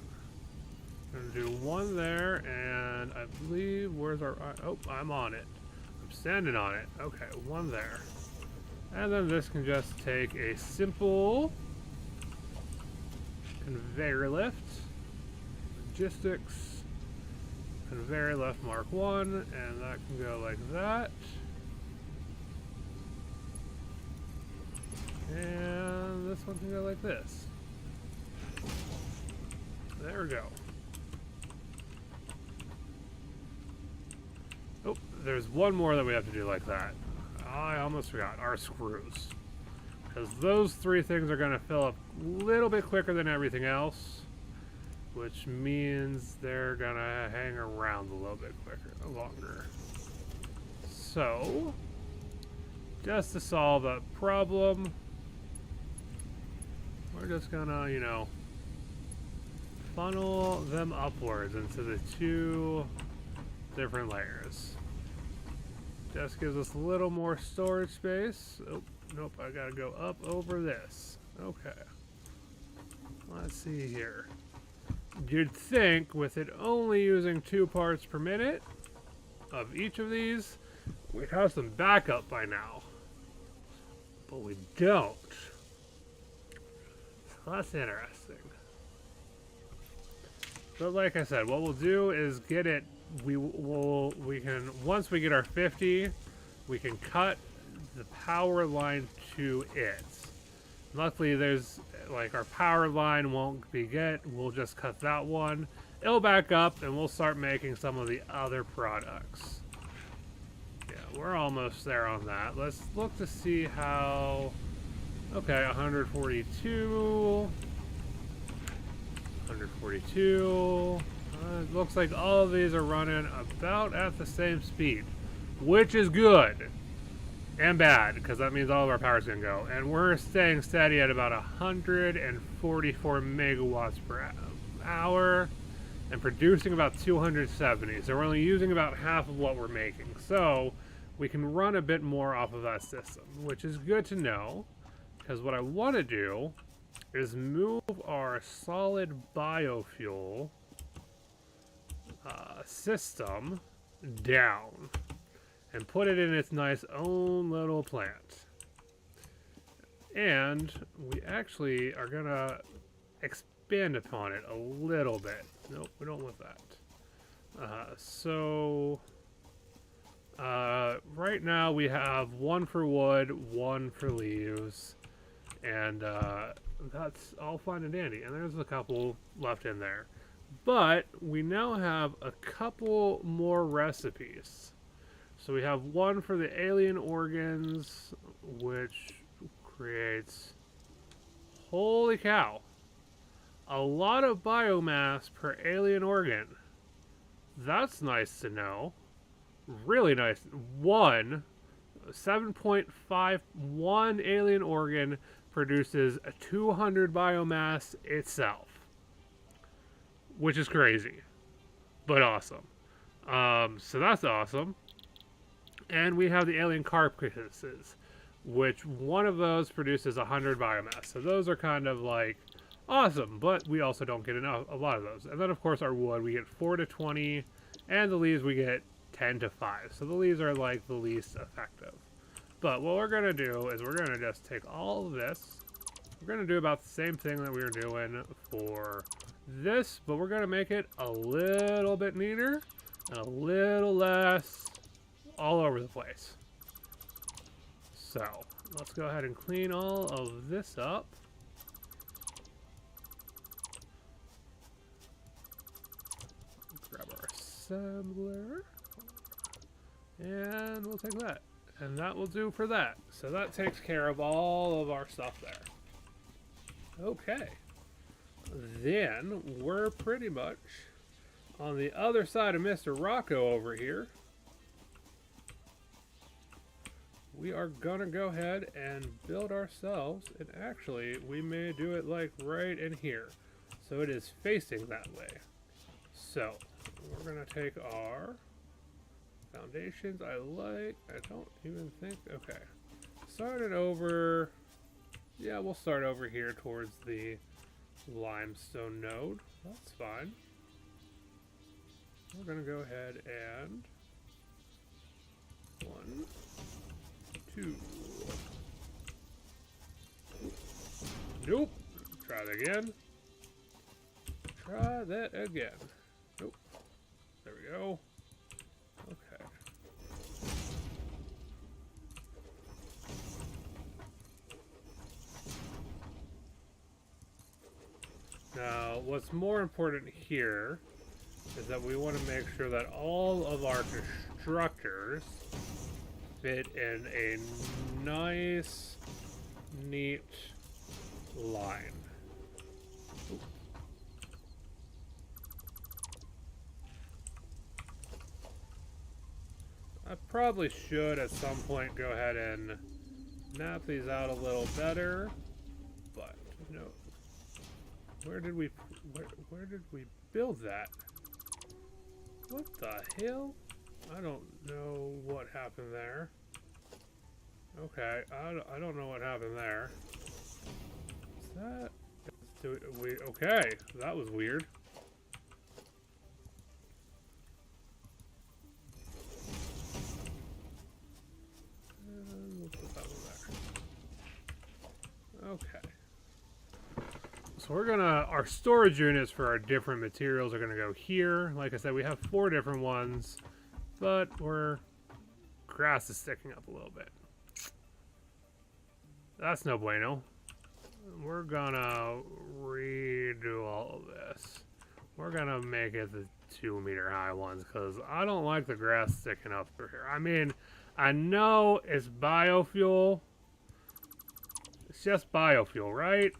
I'm gonna do one there, and I believe, where's our, oh, I'm on it. I'm standing on it. Okay, one there. And then this can just take a simple conveyor lift, logistics, conveyor lift Mark 1, and that can go like that. And this one can go like this. There we go. Oh, there's one more that we have to do like that. I almost forgot. Our screws. Because those three things are going to fill up a little bit quicker than everything else. Which means they're going to hang around a little bit longer. So, just to solve that problem, we're just going to, you know, funnel them upwards into the two different layers. Just gives us a little more storage space. Oh, nope, I gotta go up over this. Okay. Let's see here. You'd think with it only using 2 parts per minute of each of these, we'd have some backup by now. But we don't. So that's interesting. But like I said, what we'll do is get it, we can, once we get our 50, we can cut the power line to it. Luckily there's, like, our power line won't be we'll just cut that one. It'll back up and we'll start making some of the other products. Yeah, we're almost there on that. Let's look to see how, okay, 142. 142. It looks like all of these are running about at the same speed, which is good and bad because that means all of our power is going to go. And we're staying steady at about 144 megawatts per hour and producing about 270. So we're only using about half of what we're making. So we can run a bit more off of that system, which is good to know because what I want to do is move our solid biofuel system down and put it in its nice own little plant. And we actually are gonna expand upon it a little bit. Nope, we don't want that. Right now we have 1 for wood, 1 for leaves, and that's all fine and dandy. And there's a couple left in there. But we now have a couple more recipes. So we have 1 for the alien organs, which creates, holy cow, a lot of biomass per alien organ. That's nice to know. Really nice. 7.51 alien organ produces a 200 biomass itself, which is crazy, but awesome. So that's awesome. And we have the alien carcasses, which one of those produces 100 biomass. So those are kind of like awesome, but we also don't get a lot of those. And then of course our wood, we get 4 to 20, and the leaves we get 10 to 5. So the leaves are like the least effective. But what we're going to do is we're going to just take all of this. We're going to do about the same thing that we were doing for this, but we're going to make it a little bit neater and a little less all over the place. So let's go ahead and clean all of this up. Grab our assembler. And we'll take that. And that will do for that. So that takes care of all of our stuff there. Okay. Then we're pretty much on the other side of Mr. Rocco over here. We are gonna go ahead and build ourselves, and actually we may do it like right in here. So it is facing that way. So we're gonna take our foundations. I don't even think, okay. Start it over, yeah, we'll start over here towards the limestone node. That's fine. We're gonna go ahead and 1, 2. Nope. Try that again. Try that again. Nope. There we go. Okay. Now, what's more important here is that we want to make sure that all of our constructors fit in a nice, neat line. Ooh. I probably should at some point go ahead and map these out a little better, but no. Where did we build that? What the hell? I don't know what happened there. Okay, I don't know what happened there. Is that... okay, that was weird. And we'll put that one there. Okay. So we're gonna, our storage units for our different materials are gonna go here. Like I said, we have 4 different ones, but grass is sticking up a little bit. That's no bueno. We're gonna redo all of this. We're gonna make it the 2-meter high ones because I don't like the grass sticking up through here. I mean, I know it's biofuel. It's just biofuel, right?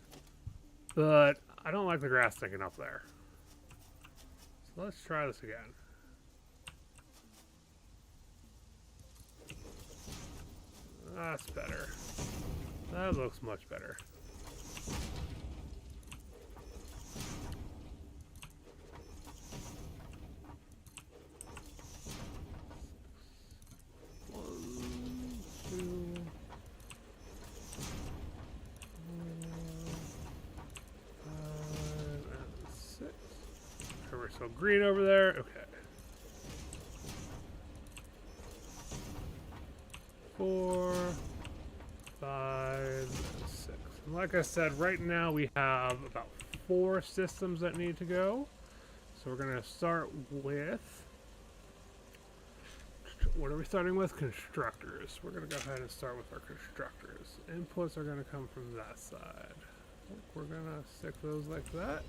But I don't like the grass sticking up there. So let's try this again. That's better. That looks much better. So green over there, okay. 4, 5, 6. And like I said, right now we have about 4 systems that need to go. So we're gonna start with, what are we starting with? Constructors. We're gonna go ahead and start with our constructors. Inputs are gonna come from that side. We're gonna stick those like that.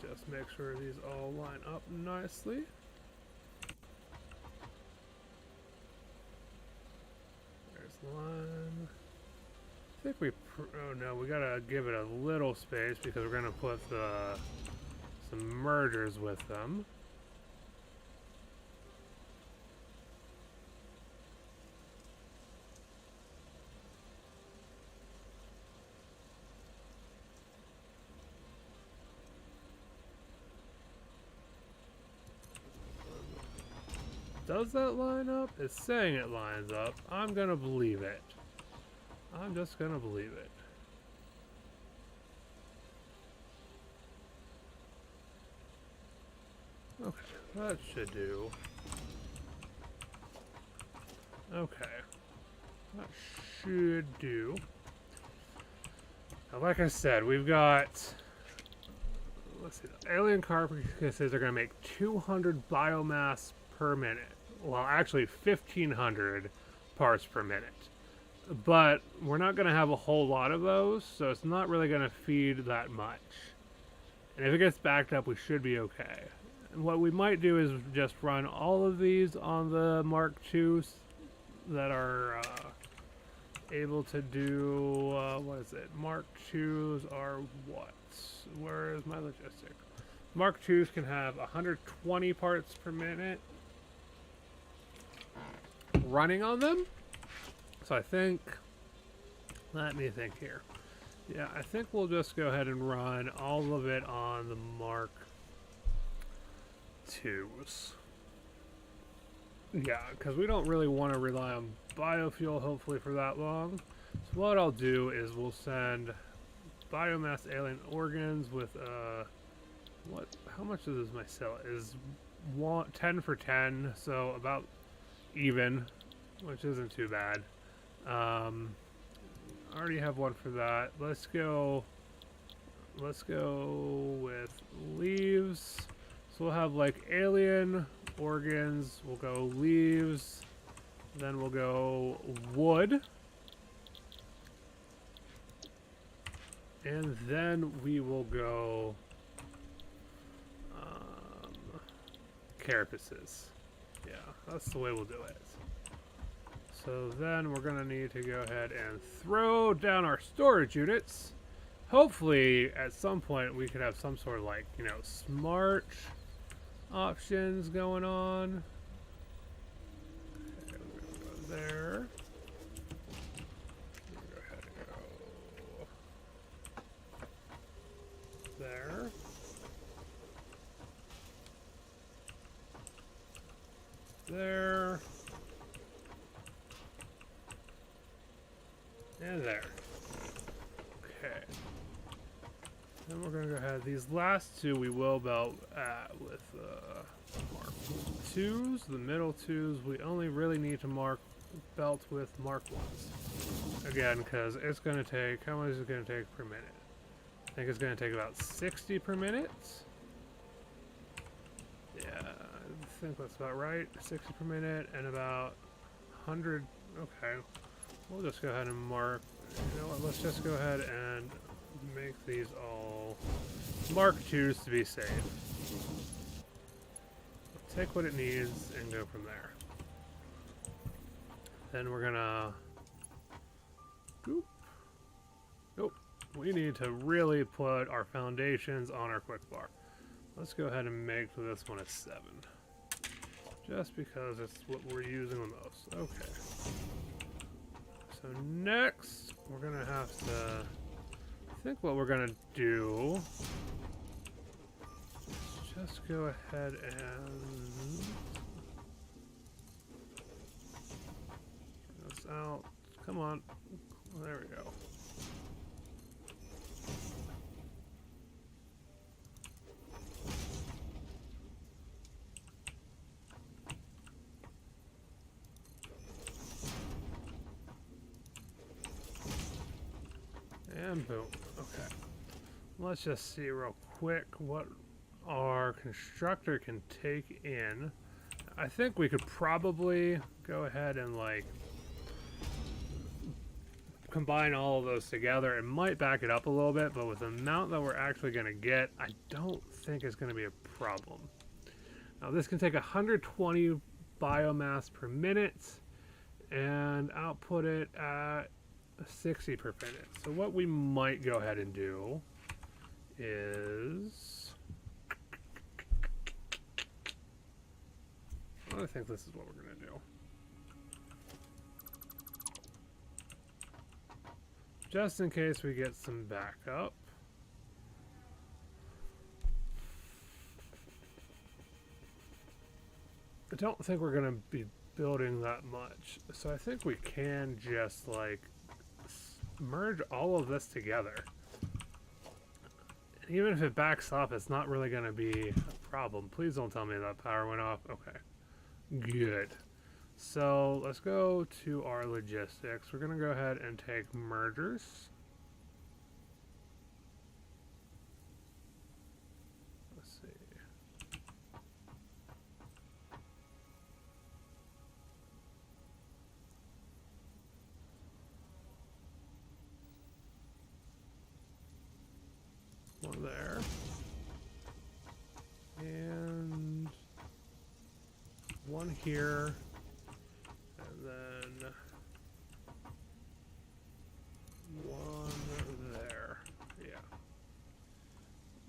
Just make sure these all line up nicely. There's line. I think we, oh no, we gotta give it a little space because we're gonna put some mergers with them. Does that line up? It's saying it lines up. I'm gonna believe it. I'm just gonna believe it. Okay, that should do. Okay. That should do. Now, like I said, we've got... Let's see. The alien carcasses are going to make 200 biomass per minute. Well, actually 1,500 parts per minute. But we're not going to have a whole lot of those, so it's not really going to feed that much. And if it gets backed up, we should be okay. And what we might do is just run all of these on the Mark IIs that are able to do, what is it? Mark IIs are what? Where is my logistic? Mark IIs can have 120 parts per minute running on them. So I think, let me think here. Yeah, I think we'll just go ahead and run all of it on the Mark IIs. Yeah, because we don't really want to rely on biofuel, hopefully, for that long. So what I'll do is we'll send biomass alien organs with, how much is my cell? Is 10 for 10, so about even, which isn't too bad. I already have one for that. Let's go with leaves. So we'll have like alien organs, we'll go leaves, then we'll go wood, and then we will go carapaces. Yeah, that's the way we'll do it. So then we're gonna need to go ahead and throw down our storage units. Hopefully at some point we could have some sort of, like, you know, smart options going on. Okay, we're gonna go there. Go ahead and go there. There. And there. Okay. Then we're going to go ahead. These last two we will belt with Mark 2s. The middle 2s we only really need to belt with Mark 1s. Again, because it's going to take, how much is it going to take per minute? I think it's going to take about 60 per minute. Yeah, I think that's about right. 60 per minute and about 100. Okay. We'll just go ahead and mark, you know what, let's just go ahead and make these all Mark IIs to be safe. Take what it needs and go from there. Then we're gonna, nope, we need to really put our foundations on our quick bar. Let's go ahead and make this one a 7. Just because it's what we're using the most. Okay. So next, we're gonna have to, I think what we're gonna do is just go ahead and get this out. Come on, there we go. And boom. Okay. Let's just see real quick what our constructor can take in. I think we could probably go ahead and, like, combine all of those together. It might back it up a little bit, but with the amount that we're actually going to get, I don't think it's going to be a problem. Now this can take 120 biomass per minute and output it at 60 per minute. So what we might go ahead and do is, I think this is what we're going to do. Just in case we get some backup. I don't think we're going to be building that much. So I think we can just, like, merge all of this together. And even if it backs up, it's not really going to be a problem. Please don't tell me that power went off. Okay. Good. So let's go to our logistics. We're going to go ahead and take mergers. Let's see. One there. And one here. And then one there. Yeah.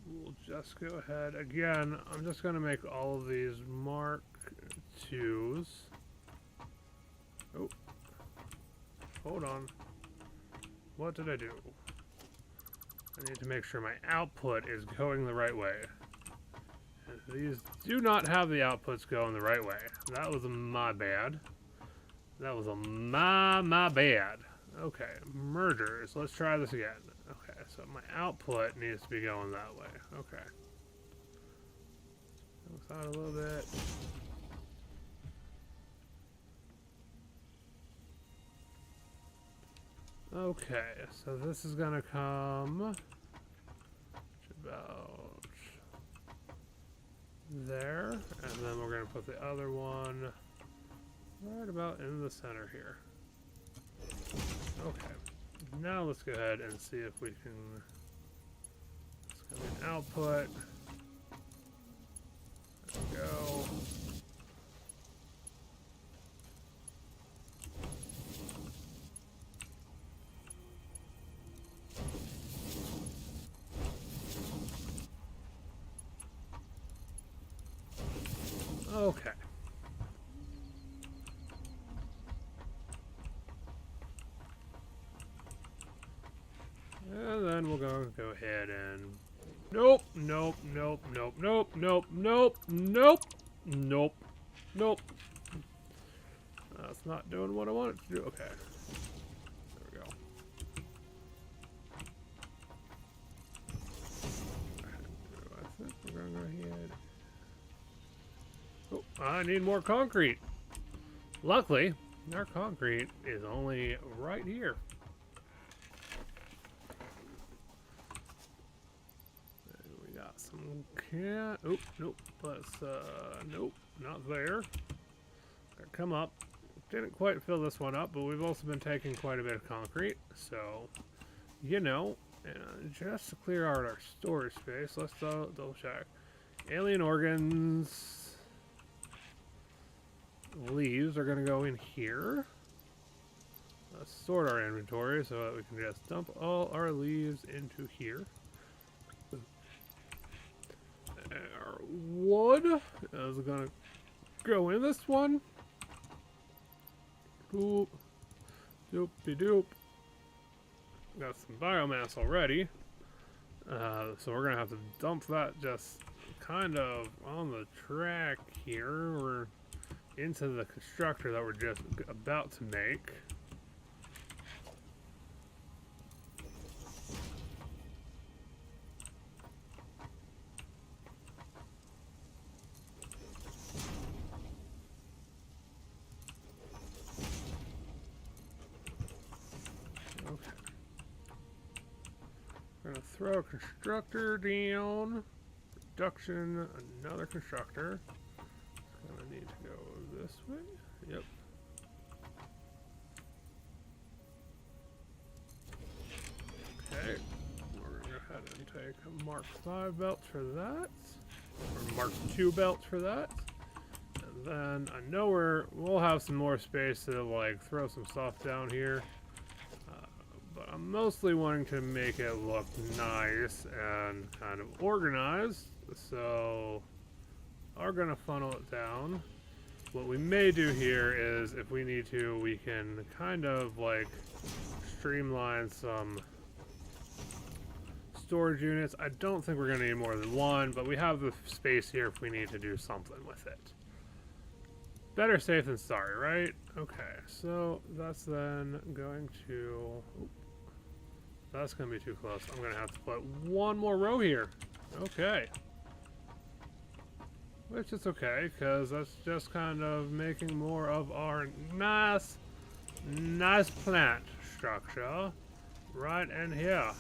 We'll just go ahead. Again, I'm just going to make all of these Mark 2s. Oh. Hold on. What did I do? I need to make sure my output is going the right way. And these do not have the outputs going the right way. That was my bad. That was my bad. Okay, mergers. Let's try this again. Okay, so my output needs to be going that way. Okay. Move out a little bit. Okay, so this is gonna come about there, and then we're gonna put the other one right about in the center here. Okay, now let's go ahead and see if we can. Let's go in output. There we go. Okay. And then we'll go ahead and nope. That's not doing what I want it to do. Okay. There we go. I think we're gonna go ahead. Oh, I need more concrete. Luckily, our concrete is only right here. And we got some oh, nope. Let's nope, not there. Gotta come up. Didn't quite fill this one up, but we've also been taking quite a bit of concrete, so you know, and just to clear out our storage space, let's double check. Alien organs. Leaves are going to go in here. Let's sort our inventory so that we can just dump all our leaves into here. Our wood is going to go in this one. Doop. Doopy doop. Got some biomass already. So we're going to have to dump that just kind of on the track here. We're into the constructor that we're just about to make. Okay. We're gonna throw a constructor down. Production, another constructor. It's gonna need to go this way. Yep. Okay. We're gonna go ahead and take a Mark 5 belt for that. Or Mark 2 belt for that. And then I know we'll have some more space to like throw some stuff down here. But I'm mostly wanting to make it look nice and kind of organized. So are gonna funnel it down. What we may do here is, if we need to, we can kind of like streamline some storage units. I don't think we're gonna need more than one, but we have the space here if we need to do something with it. Better safe than sorry, right? Okay, so that's then going to... That's gonna be too close. I'm gonna have to put one more row here. Okay. Which is okay, because that's just kind of making more of our nice plant structure right in here.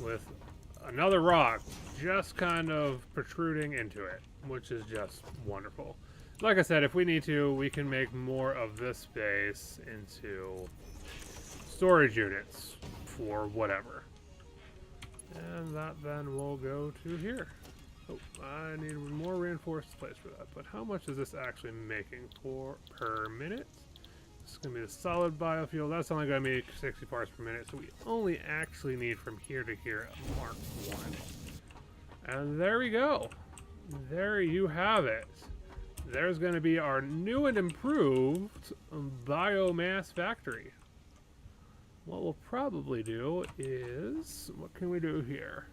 With another rock just kind of protruding into it, which is just wonderful. Like I said, if we need to, we can make more of this space into storage units for whatever. And that then will go to here. Oh, I need more reinforced place for that. But how much is this actually making per minute? This is going to be a solid biofuel. That's only going to make 60 parts per minute. So we only actually need from here to here a Mark 1. And there we go. There you have it. There's going to be our new and improved biomass factory. What we'll probably do is, what can we do here?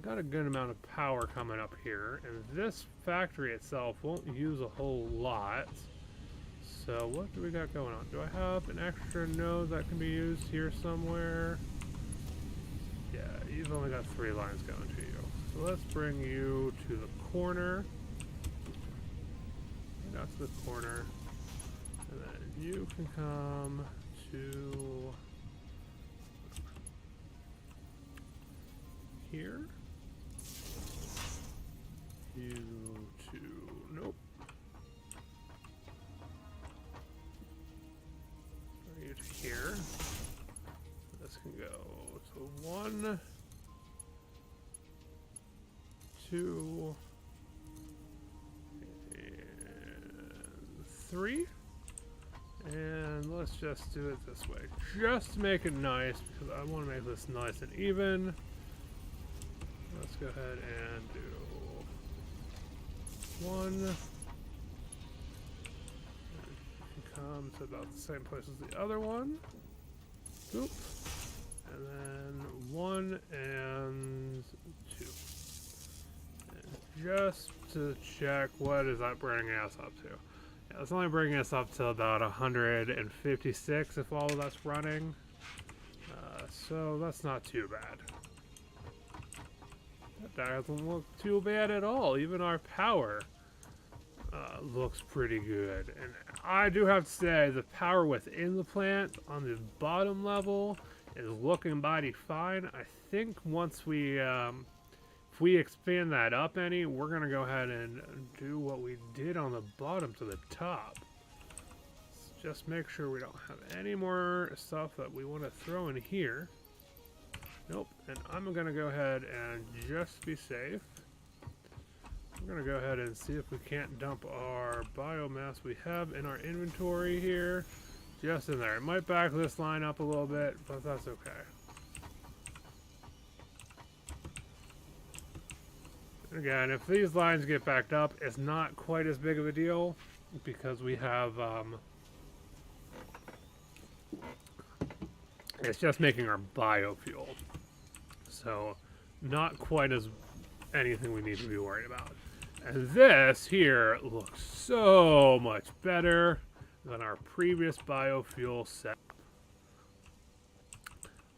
Got a good amount of power coming up here, and this factory itself won't use a whole lot. So what do we got going on? Do I have an extra node that can be used here somewhere? Yeah, you've only got 3 lines going to you. So let's bring you to the corner. That's the corner. And then you can come to here. You to, nope. Bring you to here. This can go to 1, 2, and 3. And let's just do it this way, just to make it nice, because I want to make this nice and even. Let's go ahead and do 1. Come to about the same place as the other one. Oop. And then 1 and 2. And just to check, what is that bringing us up to? Yeah, it's only bringing us up to about 156 if all of that's running. So that's not too bad. That doesn't look too bad at all. Even our power looks pretty good. And I do have to say, the power within the plant on the bottom level is looking mighty fine. I think once we, if we expand that up any, we're going to go ahead and do what we did on the bottom to the top. Let's just make sure we don't have any more stuff that we want to throw in here. Nope. And I'm going to go ahead and just be safe. We're going to go ahead and see if we can't dump our biomass we have in our inventory here. Just in there. It might back this line up a little bit, but that's okay. Again, if these lines get backed up, it's not quite as big of a deal because we have, it's just making our biofuel. So, not quite as anything we need to be worried about. And this here looks so much better than our previous biofuel set.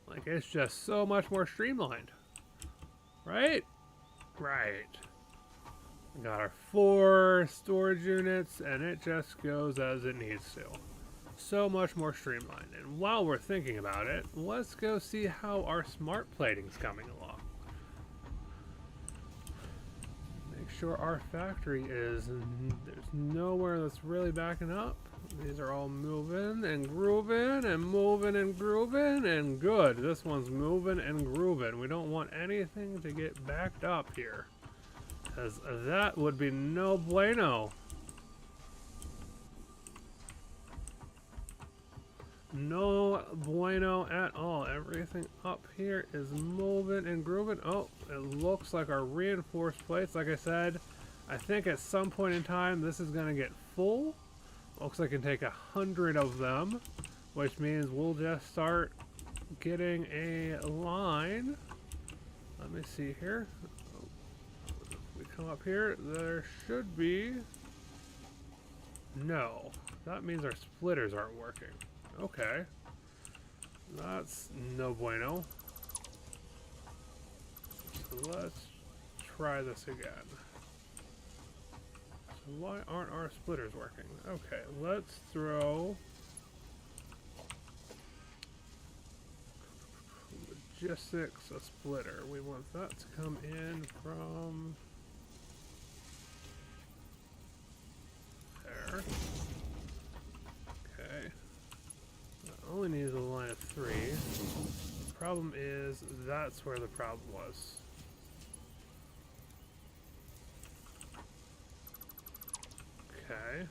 Like, it's just so much more streamlined. Right? Right. We got our 4 storage units, and it just goes as it needs to. So much more streamlined. And while we're thinking about it, let's go see how our smart plating's coming along. Make sure our factory is, there's nowhere that's really backing up. These are all moving and grooving and moving and grooving, and good. This one's moving and grooving. We don't want anything to get backed up here, because that would be no bueno. No bueno at all. Everything up here is moving and grooving. Oh, it looks like our reinforced plates, like I said, I think at some point in time this is going to get full. Looks like I can take 100 of them, which means we'll just start getting a line. Let me see here. If we come up here, there should be... No. That means our splitters aren't working. Okay. That's no bueno. So let's try this again. So why aren't our splitters working? Okay, let's throw logistics a splitter. We want that to come in from there. Okay. That only needs a line of 3. The problem is that's where the problem was. Okay.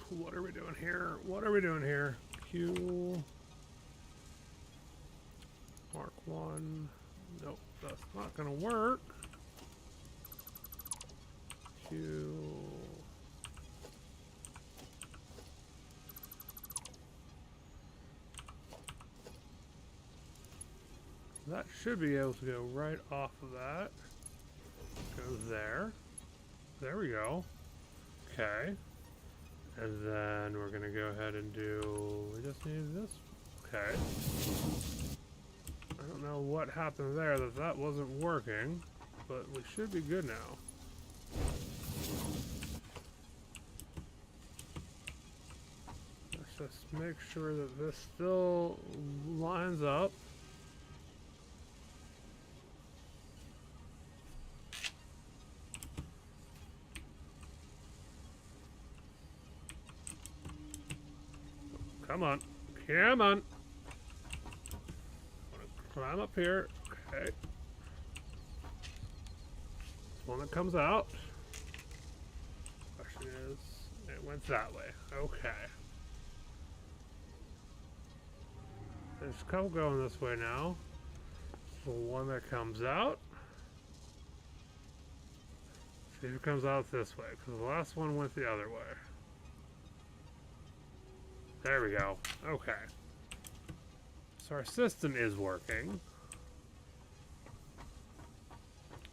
What are we doing here? What are we doing here? Q. Mark 1. Nope, that's not gonna work. Q. That should be able to go right off of that. Go there. There we go. Okay. And then we're gonna go ahead and do, we just need this. Okay. I don't know what happened there that wasn't working, but we should be good now. Let's just make sure that this still lines up. Come on. Come on. Climb up here. Okay. This one that comes out. Question is, it went that way. Okay. There's a couple going this way now. The one that comes out. See if it comes out this way, because the last one went the other way. There we go. Okay. So our system is working.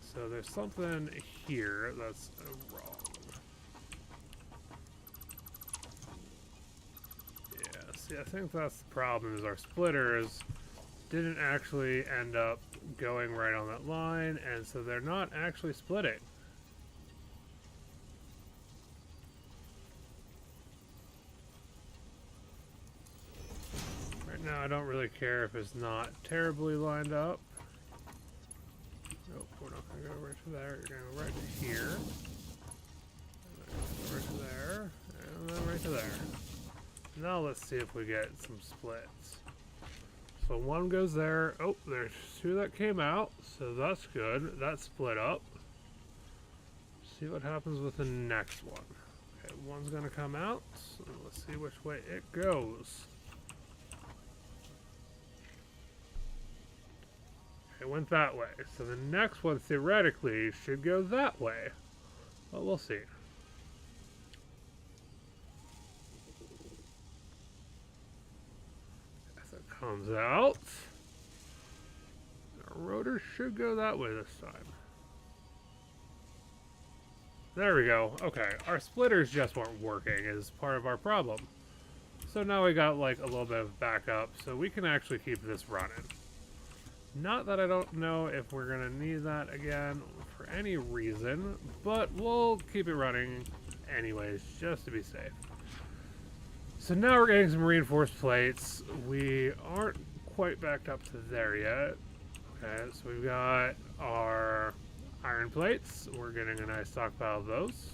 So there's something here that's wrong. Yeah, see, I think that's the problem, is our splitters didn't actually end up going right on that line, and so they're not actually splitting. Now, I don't really care if it's not terribly lined up. Nope, we're not going to go right to there. You're going to go right to here. And then right to there. And then right to there. Now let's see if we get some splits. So one goes there. Oh, there's 2 that came out. So that's good. That split up. See what happens with the next one. Okay, one's going to come out. So let's see which way it goes. It went that way. So the next one theoretically should go that way. But we'll see. As it comes out, our rotor should go that way this time. There we go. Okay, our splitters just weren't working as part of our problem. So now we got like a little bit of backup, so we can actually keep this running. Not that I don't know if we're going to need that again for any reason, but we'll keep it running anyways, just to be safe. So now we're getting some reinforced plates. We aren't quite backed up to there yet. Okay, so we've got our iron plates. We're getting a nice stockpile of those.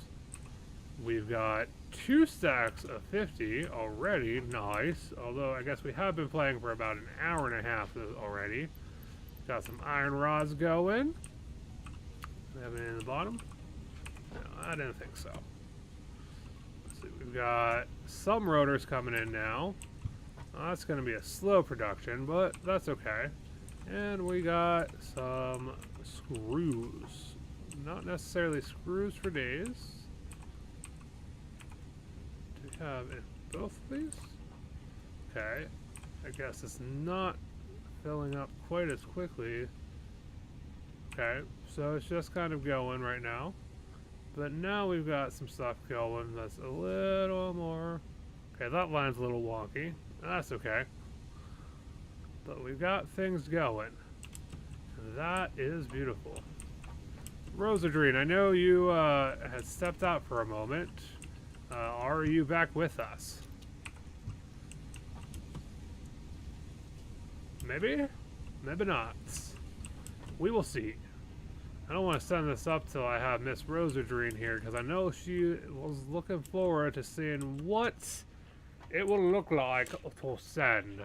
We've got 2 stacks of 50 already. Nice. Although I guess we have been playing for about an hour and a half already. Got some iron rods going. We have it in the bottom? No, I didn't think so. Let's see, we've got some rotors coming in now. That's going to be a slow production, but that's okay. And we got some screws. Not necessarily screws for days. have in both of these? Okay. I guess it's not filling up quite as quickly. Okay, so it's just kind of going right now. But now we've got some stuff going that's a little more... Okay, that line's a little wonky. That's okay. But we've got things going. And that is beautiful. Rosadrine, I know you had stepped out for a moment. Are you back with us? Maybe? Maybe not. We will see. I don't want to send this up till I have Miss Rosadrine here, because I know she was looking forward to seeing what it will look like to send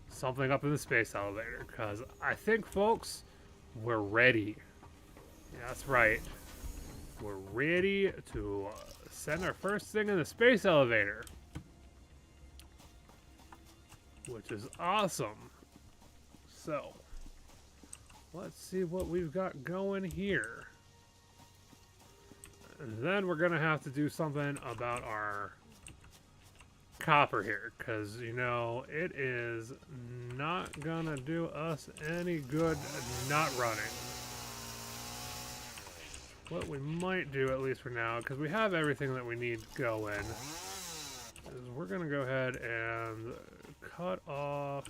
something up in the space elevator. Because I think, folks, we're ready. Yeah, that's right. We're ready to send our first thing in the space elevator. Which is awesome. So, let's see what we've got going here. And then we're going to have to do something about our copper here. Because, you know, it is not going to do us any good not running. What we might do, at least for now, because we have everything that we need going, is we're going to go ahead and cut off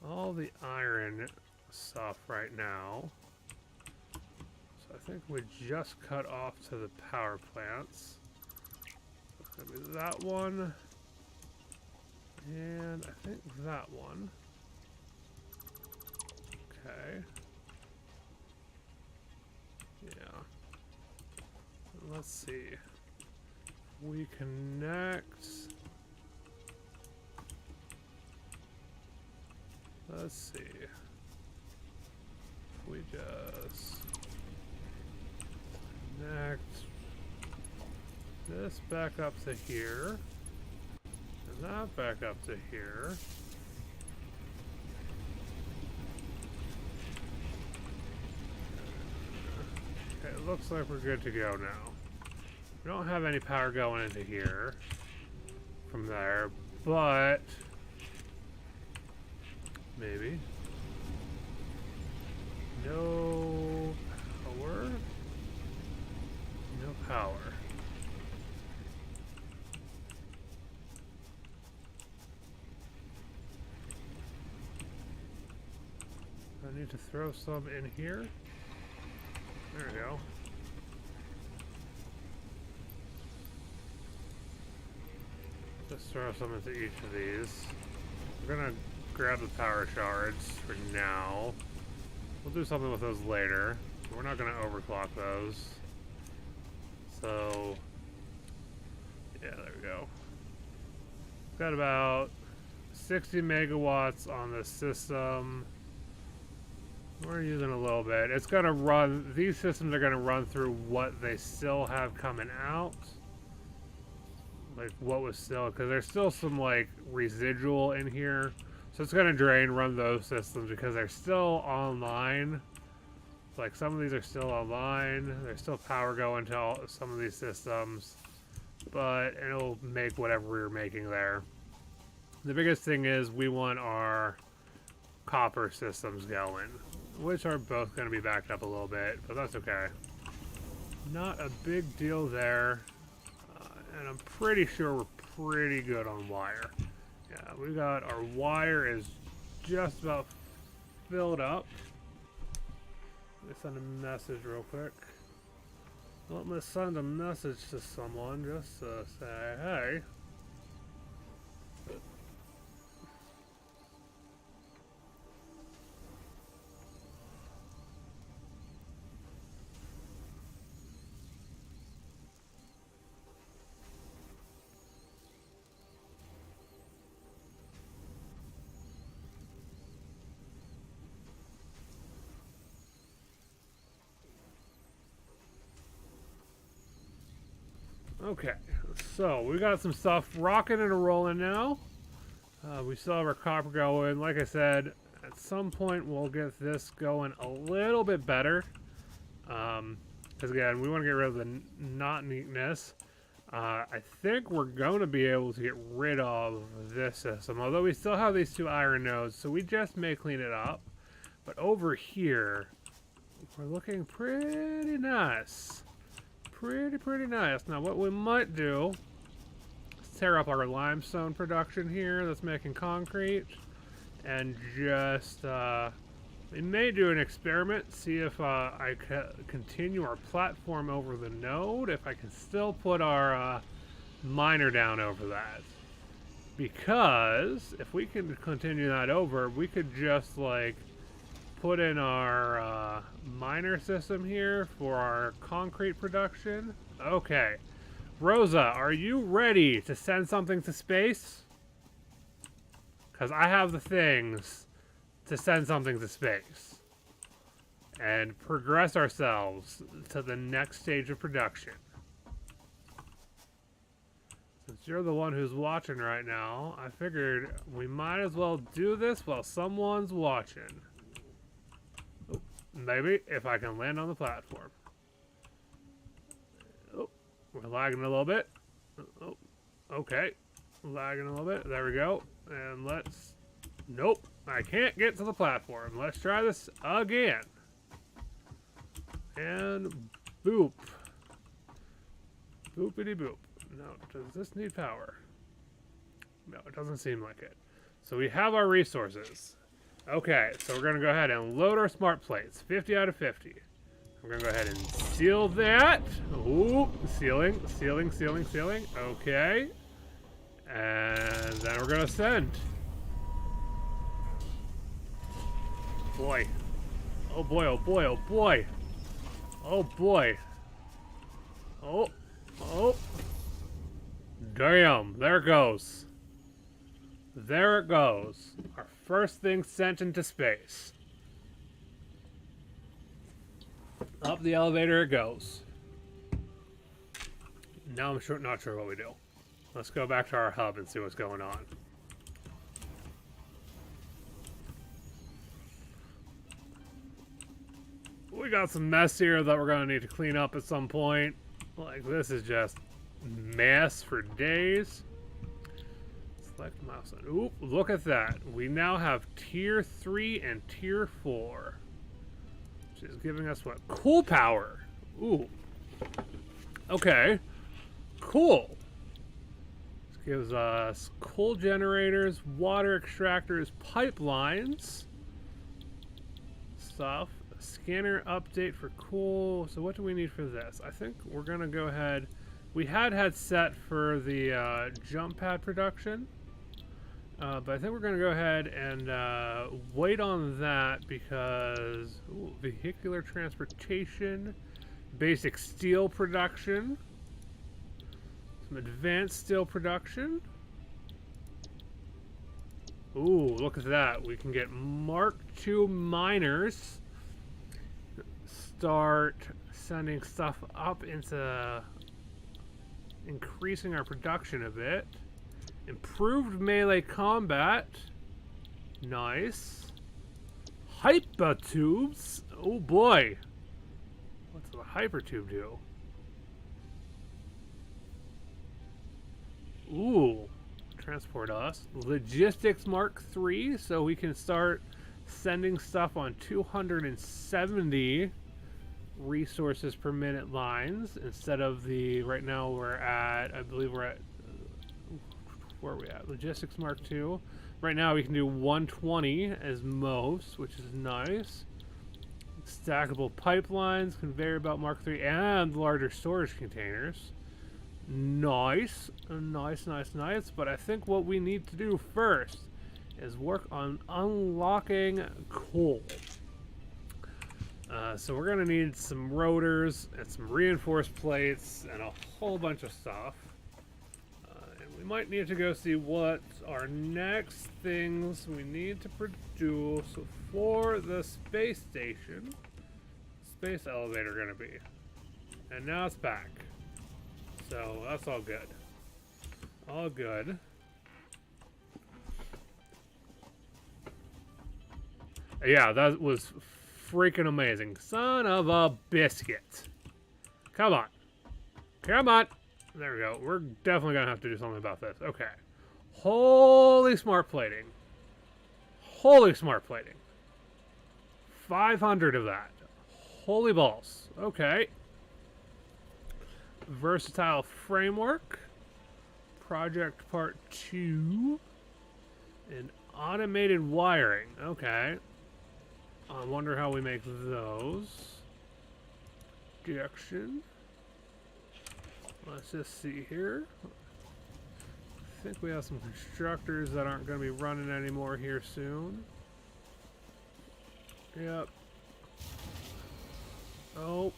all the iron stuff right now. So I think we just cut off to the power plants. It's going to be that one, and I think that one. Okay. Yeah. Let's see. We connect. Let's see. We just connect this back up to here, and that back up to here. Okay, it looks like we're good to go now. We don't have any power going into here from there, but maybe. No power? No power. I need to throw some in here. There we go. Just throw some into each of these. We're gonna grab the power shards for now. We'll do something with those later. We're not gonna overclock those. So, yeah, there we go. Got about 60 megawatts on the system. We're using a little bit. It's gonna run, these systems are gonna run through what they still have coming out. Like what was still, because there's still some like residual in here. So it's gonna drain, run those systems because they're still online. Like some of these are still online. There's still power going to some of these systems. But it'll make whatever we were making there. The biggest thing is we want our copper systems going, which are both going to be backed up a little bit, but that's okay. Not a big deal there. And I'm pretty sure we're pretty good on wire. Yeah, we got our wire is just about filled up. Let me send a message real quick. Let me send a message to someone just to say, hey. Okay, so we got some stuff rocking and rolling now. We still have our copper going. Like I said, at some point we'll get this going a little bit better. Because again, we want to get rid of the not neatness. I think we're going to be able to get rid of this system, although we still have these 2 iron nodes, so we just may clean it up. But over here, we're looking pretty nice. Pretty nice. Now what we might do is tear up our limestone production here that's making concrete, and just, we may do an experiment, see if I can continue our platform over the node, if I can still put our miner down over that. Because if we can continue that over, we could just like put in our miner system here for our concrete production. Okay. Rosa, are you ready to send something to space? Because I have the things to send something to space and progress ourselves to the next stage of production. Since you're the one who's watching right now, I figured we might as well do this while someone's watching. Oh, maybe if I can land on the platform. Oh, we're lagging a little bit. Oh, okay, lagging a little bit. There we go. And let's... Nope, I can't get to the platform. Let's try this again. And boop. Boopity boop. No, does this need power? No, it doesn't seem like it. So we have our resources. Okay, so we're going to go ahead and load our smart plates. 50 out of 50. We're going to go ahead and seal that. Ooh, sealing. Okay. And then we're going to send. Boy. Oh boy, oh boy, oh boy. Oh boy. Oh. Damn, there it goes. There it goes. Our first thing sent into space. Up the elevator it goes. Now I'm not sure what we do. Let's go back to our hub and see what's going on. We got some mess here that we're going to need to clean up at some point. Like, this is just mess for days. Select milestone. Oop, look at that. We now have tier 3 and tier 4. Which is giving us what? Cool power. Ooh. Okay. Cool. This gives us coal generators, water extractors, pipelines. Stuff. Scanner update for cool. So what do we need for this? I think we're gonna go ahead. We had set for the jump pad production, but I think we're gonna go ahead and wait on that because vehicular transportation, basic steel production, some advanced steel production. Ooh, look at that! We can get Mark II miners. Start sending stuff up into increasing our production a bit. Improved melee combat. Nice. Hyper tubes. Oh boy. What's the hyper tube do? Ooh. Transport us. Logistics Mark III, so we can start sending stuff on 270 resources per minute lines instead of the, right now we're at, I believe we're at, where are we at? Logistics Mark II. Right now we can do 120 as most, which is nice. Stackable pipelines, conveyor belt Mark III, and larger storage containers. Nice. Nice. But I think what we need to do first is work on unlocking coal. So we're gonna need some rotors and some reinforced plates and a whole bunch of stuff. And we might need to go see what our next things we need to produce for the space station. Space elevator gonna be. And now it's back. So that's all good. All good. Yeah, that was freaking amazing. Son of a biscuit. Come on. Come on. There we go. We're definitely going to have to do something about this. Okay. Holy smart plating. Holy smart plating. 500 of that. Holy balls. Okay. Versatile framework. Project part 2. And automated wiring. Okay. I wonder how we make those. Projection. Let's just see here. I think we have some constructors that aren't going to be running anymore here soon. Yep. Oh.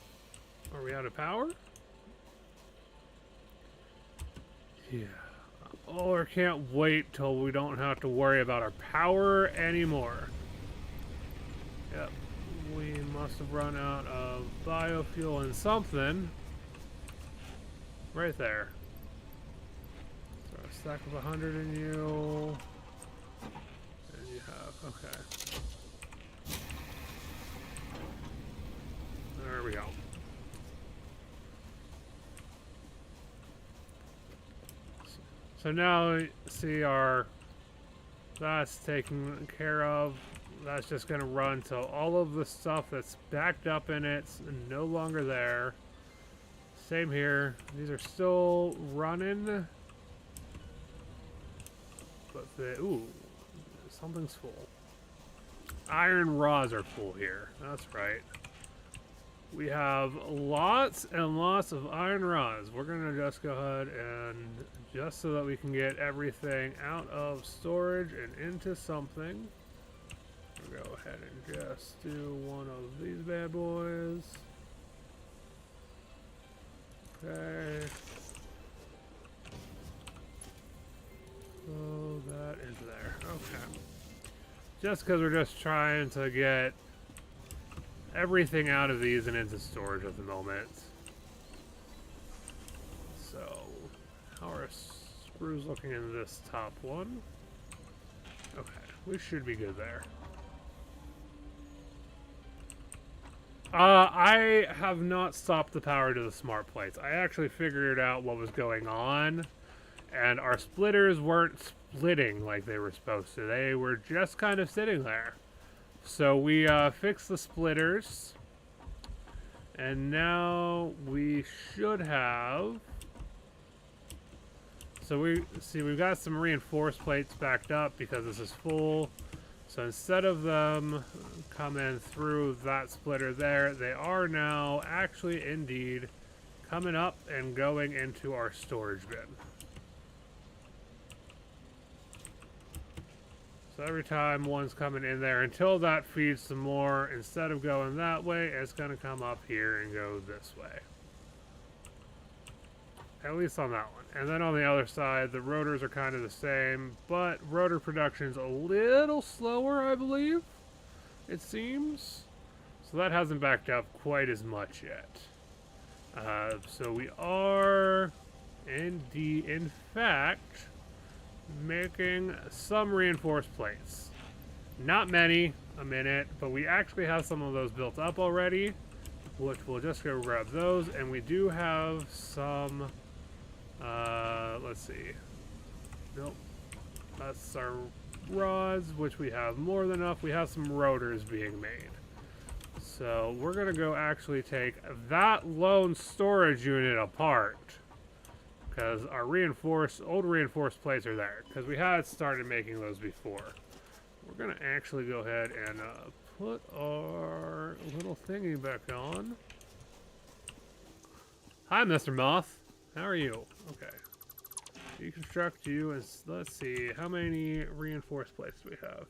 Are we out of power? Yeah. Oh, I can't wait till we don't have to worry about our power anymore. Yep. We must have run out of biofuel and something. Right there. So a stack of 100 in you. And you have, okay. There we go. So now, see that's taken care of. That's just going to run till all of the stuff that's backed up in it's no longer there. Same here. These are still running. But ooh, something's full. Iron rods are full here. That's right. We have lots and lots of iron rods. We're going to just go ahead and just so that we can get everything out of storage and into something. We'll go ahead and just do one of these bad boys. Okay. Throw that into there. Okay. Just because we're just trying to get everything out of these and into storage at the moment. So, how are screws looking in this top one? Okay, we should be good there. I have not stopped the power to the smart plates. I actually figured out what was going on, and our splitters weren't splitting like they were supposed to. They were just kind of sitting there. So we fixed the splitters, and now we should have. So we've got some reinforced plates backed up because this is full. So instead of them coming through that splitter there, they are now actually indeed coming up and going into our storage bin. So every time one's coming in there, until that feeds some more, instead of going that way, it's going to come up here and go this way. At least on that one. And then on the other side, the rotors are kind of the same, but rotor production's a little slower, I believe, it seems. So that hasn't backed up quite as much yet. So we are, in fact, making some reinforced plates. Not many, a minute, but we actually have some of those built up already, which we'll just go grab those. And we do have some, let's see. Nope. That's our rods, which we have more than enough. We have some rotors being made. So we're going to go actually take that lone storage unit apart, because our old reinforced plates are there, because we had started making those before. We're going to actually go ahead and put our little thingy back on. Hi, Mr. Moth. How are you? Okay. Deconstruct you, and let's see, how many reinforced plates do we have?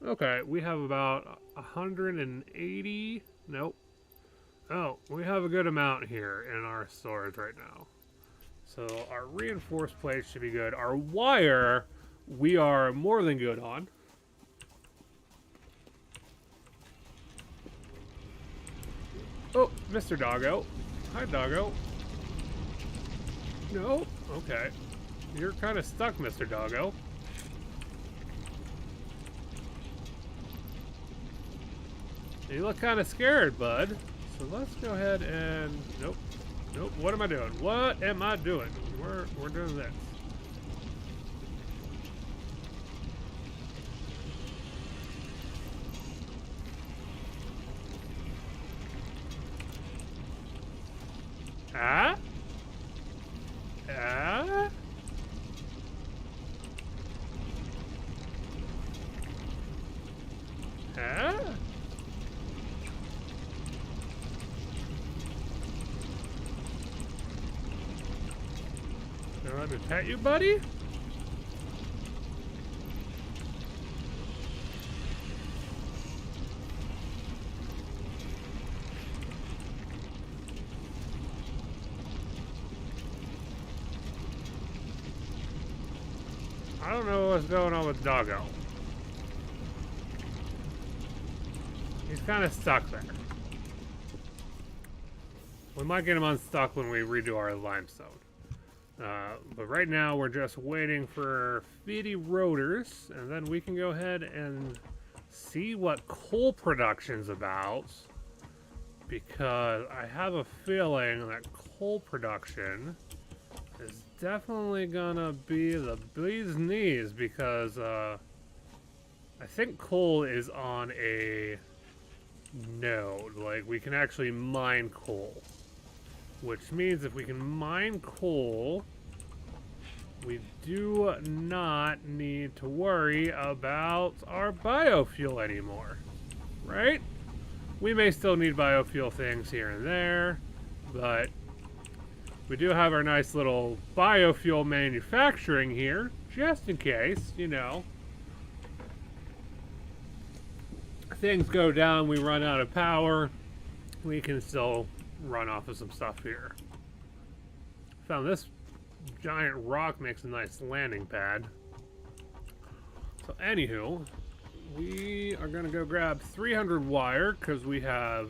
Okay, we have about 180. Nope. Oh, we have a good amount here in our storage right now. So our reinforced plates should be good. Our wire, we are more than good on. Oh, Mr. Doggo. Hi, Doggo. No? Okay. You're kind of stuck, Mr. Doggo. You look kind of scared, bud. So let's go ahead and... Nope. Nope. What am I doing? What am I doing? We're doing this. Ah? Ah? Ah? Do I want to pet you, buddy? I don't know what's going on with Doggo. He's kind of stuck there. We might get him unstuck when we redo our limestone. But right now we're just waiting for feedy rotors, and then we can go ahead and see what coal production's about. Because I have a feeling that coal production is definitely gonna be the bee's knees, because I think coal is on a node. Like, we can actually mine coal. Which means if we can mine coal, we do not need to worry about our biofuel anymore. Right? We may still need biofuel things here and there, but we do have our nice little biofuel manufacturing here, just in case, you know. Things go down, we run out of power, we can still run off of some stuff here. Found this giant rock makes a nice landing pad. So anywho, we are gonna go grab 300 wire because we have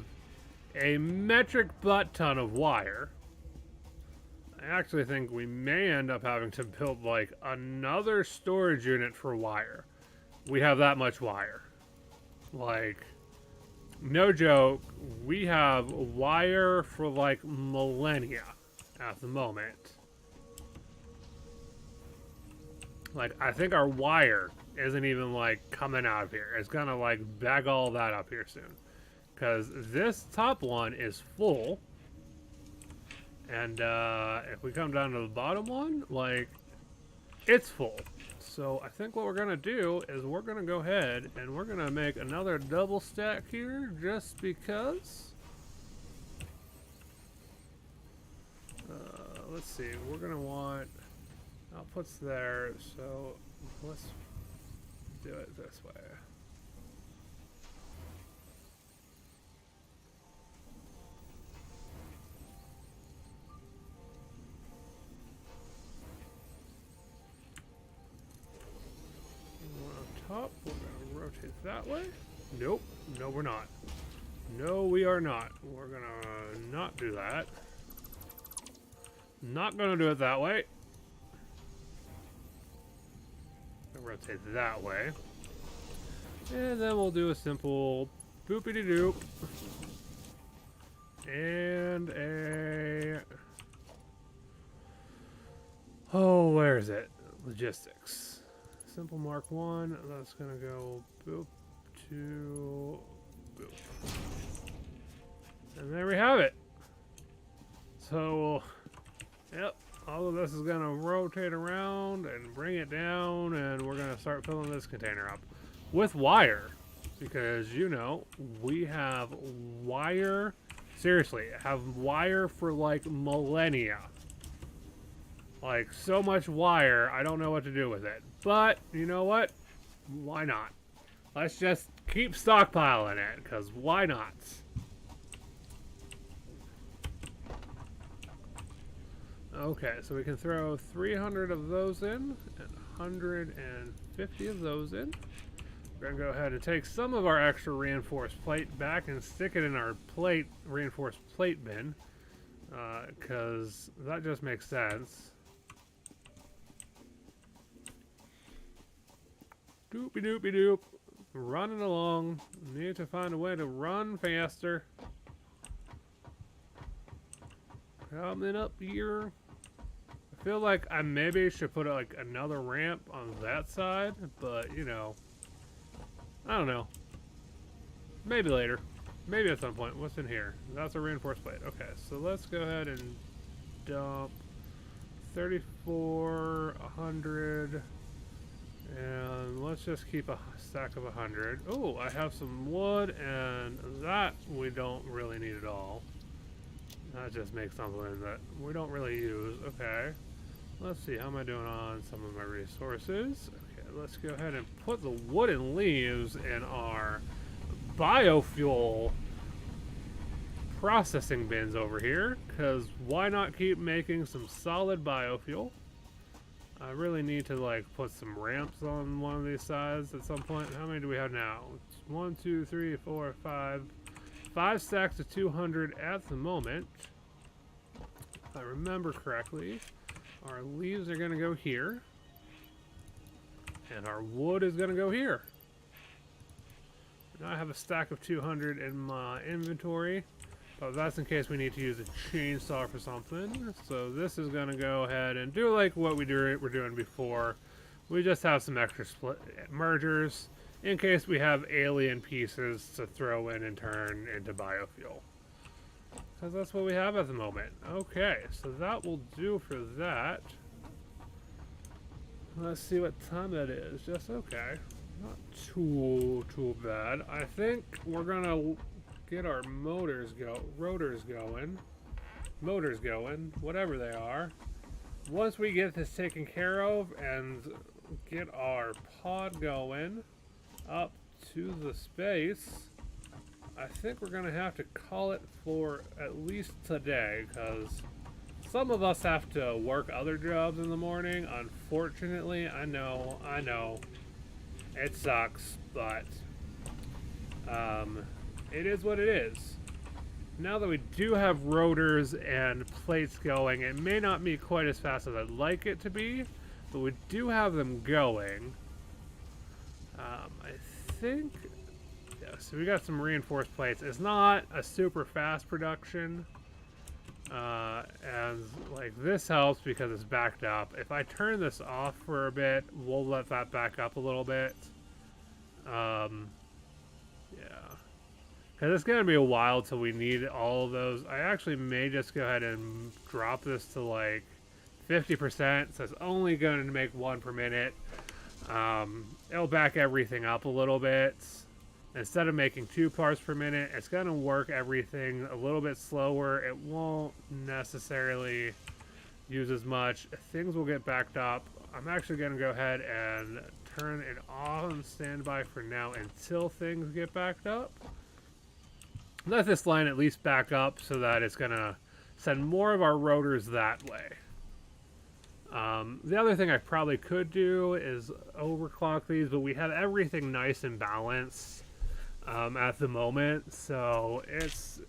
a metric butt ton of wire. I actually think we may end up having to build like another storage unit for wire. We have that much wire. Like, no joke, we have wire for like millennia at the moment. Like, I think our wire isn't even like coming out of here. It's gonna like bag all that up here soon. Because this top one is full. And if we come down to the bottom one, like, it's full. So I think what we're gonna do is we're gonna go ahead and we're gonna make another double stack here just because. Let's see, we're gonna want outputs there, so let's do it this way. Top, we're gonna rotate that way. Nope, no we're not. No we are not. We're gonna not do that. Not gonna do it that way. Rotate that way. And then we'll do a simple boopity doop. And a... Oh, where is it? Logistics. Simple mark 1, that's gonna go boop to boop. And there we have it. So, yep, all of this is gonna rotate around and bring it down, and we're gonna start filling this container up with wire. Because, you know, we have wire, seriously, have wire for like millennia. Like, so much wire, I don't know what to do with it. But, you know what? Why not? Let's just keep stockpiling it, because why not? Okay, so we can throw 300 of those in, and 150 of those in. We're going to go ahead and take some of our extra reinforced plate back and stick it in our reinforced plate bin, because that just makes sense. Doopy doopy doop. Running along. Need to find a way to run faster. Coming up here. I feel like I maybe should put like another ramp on that side, but you know, I don't know. Maybe later. Maybe at some point. What's in here? That's a reinforced plate. Okay, so let's go ahead and dump 34, 100, and let's just keep a stack of 100. Oh, I have some wood, and that we don't really need at all. That just makes something that we don't really use. Okay. Let's see, how am I doing on some of my resources? Okay, let's go ahead and put the wooden leaves in our biofuel processing bins over here, because why not keep making some solid biofuel? I really need to like put some ramps on one of these sides at some point. How many do we have now? It's 1, 2, 3, 4, 5. 5 stacks of 200 at the moment. If I remember correctly, our leaves are going to go here, and our wood is going to go here. Now I have a stack of 200 in my inventory, but that's in case we need to use a chainsaw for something. So this is going to go ahead and do like what we're doing before. We just have some extra split mergers in case we have alien pieces to throw in and turn into biofuel. Because that's what we have at the moment. Okay, so that will do for that. Let's see what time that is. Just okay. Not too bad. I think we're gonna get our rotors going, whatever they are. Once we get this taken care of and get our pod going up to the space, I think we're gonna have to call it for at least today, because some of us have to work other jobs in the morning. Unfortunately, I know, it sucks, but it is what it is. Now that we do have rotors and plates going, it may not be quite as fast as I'd like it to be, but we do have them going. I think, yeah, so we got some reinforced plates. It's not a super fast production, and like this helps because it's backed up. If I turn this off for a bit, we'll let that back up a little bit. Yeah, because it's gonna be a while till we need all of those. I actually may just go ahead and drop this to like 50%, so it's only going to make 1 per minute. It'll back everything up a little bit. Instead of making 2 parts per minute, it's going to work everything a little bit slower. It won't necessarily use as much. Things will get backed up. I'm actually going to go ahead and turn it on standby for now until things get backed up. Let this line at least back up so that it's going to send more of our rotors that way. The other thing I probably could do is overclock these, but we have everything nice and balanced at the moment, so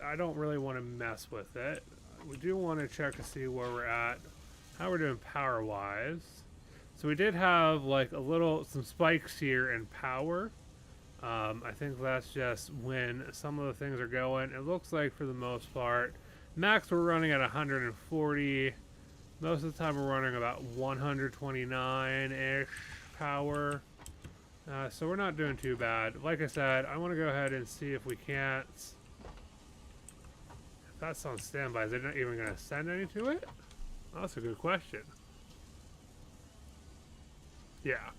I don't really want to mess with it. We do want to check to see where we're at, how we're doing power wise. So we did have like some spikes here in power. I think that's just when some of the things are going. It looks like for the most part, max we're running at 140. Most of the time we're running about 129-ish power. So we're not doing too bad. Like I said, I want to go ahead and see if we can't... If that's on standby, is it not even going to send any to it? Oh, that's a good question. Yeah.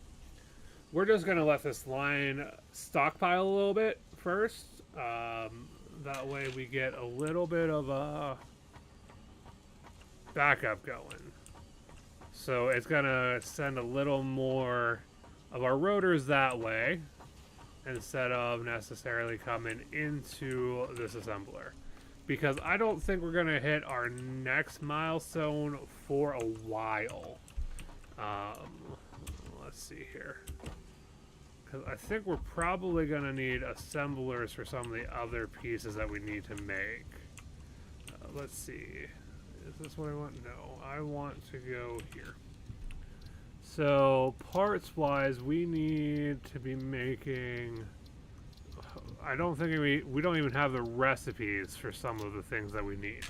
We're just going to let this line stockpile a little bit first. That way we get a little bit of a backup going. So it's going to send a little more of our rotors that way instead of necessarily coming into this assembler. Because I don't think we're going to hit our next milestone for a while. Let's see here. Because I think we're probably going to need assemblers for some of the other pieces that we need to make. Let's see. Is this what I want? No, I want to go here. So, parts-wise, we need to be making... I don't think we don't even have the recipes for some of the things that we need.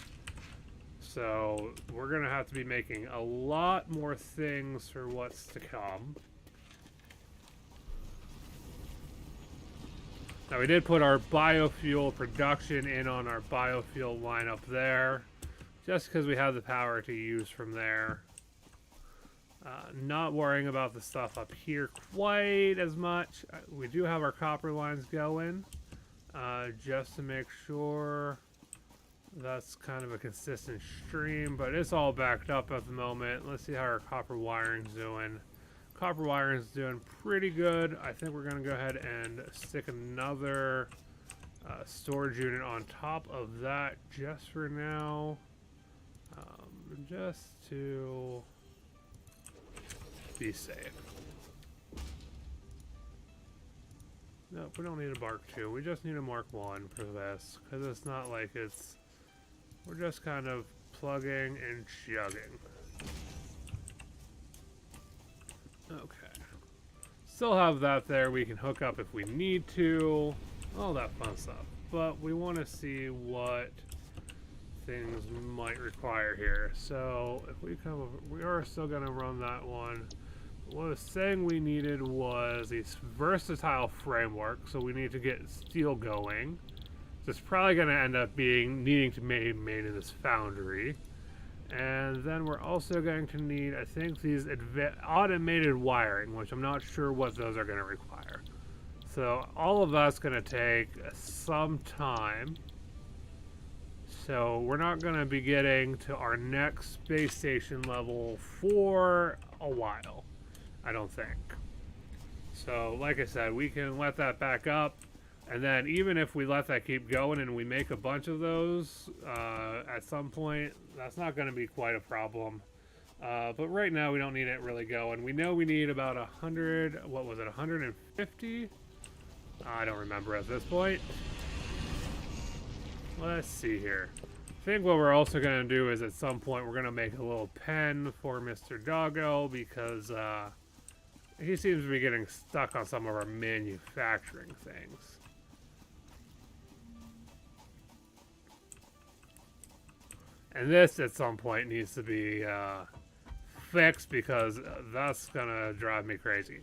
So we're going to have to be making a lot more things for what's to come. Now we did put our biofuel production in on our biofuel line up there, just because we have the power to use from there. Not worrying about the stuff up here quite as much. We do have our copper lines going, just to make sure that's kind of a consistent stream, but it's all backed up at the moment. Let's see how our copper wiring's doing. Copper wiring's doing pretty good. I think we're going to go ahead and stick another storage unit on top of that just for now, just to be safe. Nope, we don't need a Mark II. We just need a Mark I for this, because it's not like it's... We're just kind of plugging and chugging. Okay. Still have that there. We can hook up if we need to. All that fun stuff. But we want to see what things might require here. So if we come over, we are still going to run that one. What I was saying we needed was a versatile framework, so we need to get steel going. So it's probably going to end up needing to be made in this foundry. And then we're also going to need, I think, these automated wiring, which I'm not sure what those are going to require. So all of that's going to take some time. So we're not going to be getting to our next space station level for a while, I don't think. So like I said, we can let that back up. And then even if we let that keep going and we make a bunch of those at some point, that's not going to be quite a problem. But right now we don't need it really going. We know we need about 100, what was it, 150? I don't remember at this point. Let's see here. I think what we're also going to do is at some point we're going to make a little pen for Mr. Doggo, because he seems to be getting stuck on some of our manufacturing things. And this at some point needs to be fixed, because that's gonna drive me crazy.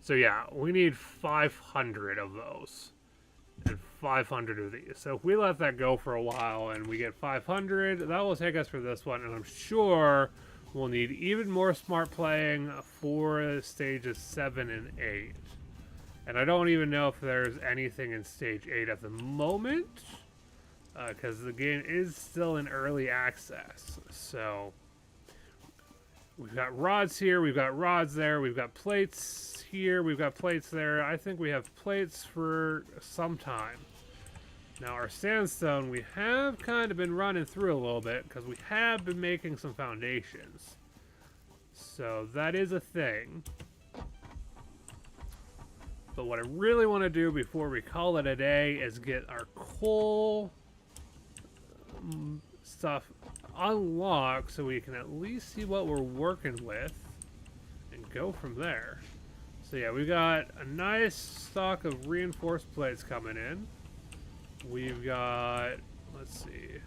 So yeah, we need 500 of those and 500 of these. So if we let that go for a while and we get 500, that will take us for this one. And I'm sure we'll need even more smart playing for stages 7 and 8. And I don't even know if there's anything in stage 8 at the moment, because the game is still in early access. So we've got rods here, we've got rods there, we've got plates here, we've got plates there. I think we have plates for some time. Now our sandstone, we have kind of been running through a little bit, because we have been making some foundations. So that is a thing. But what I really want to do before we call it a day is get our coal stuff unlocked, so we can at least see what we're working with and go from there. So yeah, we got a nice stock of reinforced plates coming in. We've got, let's see,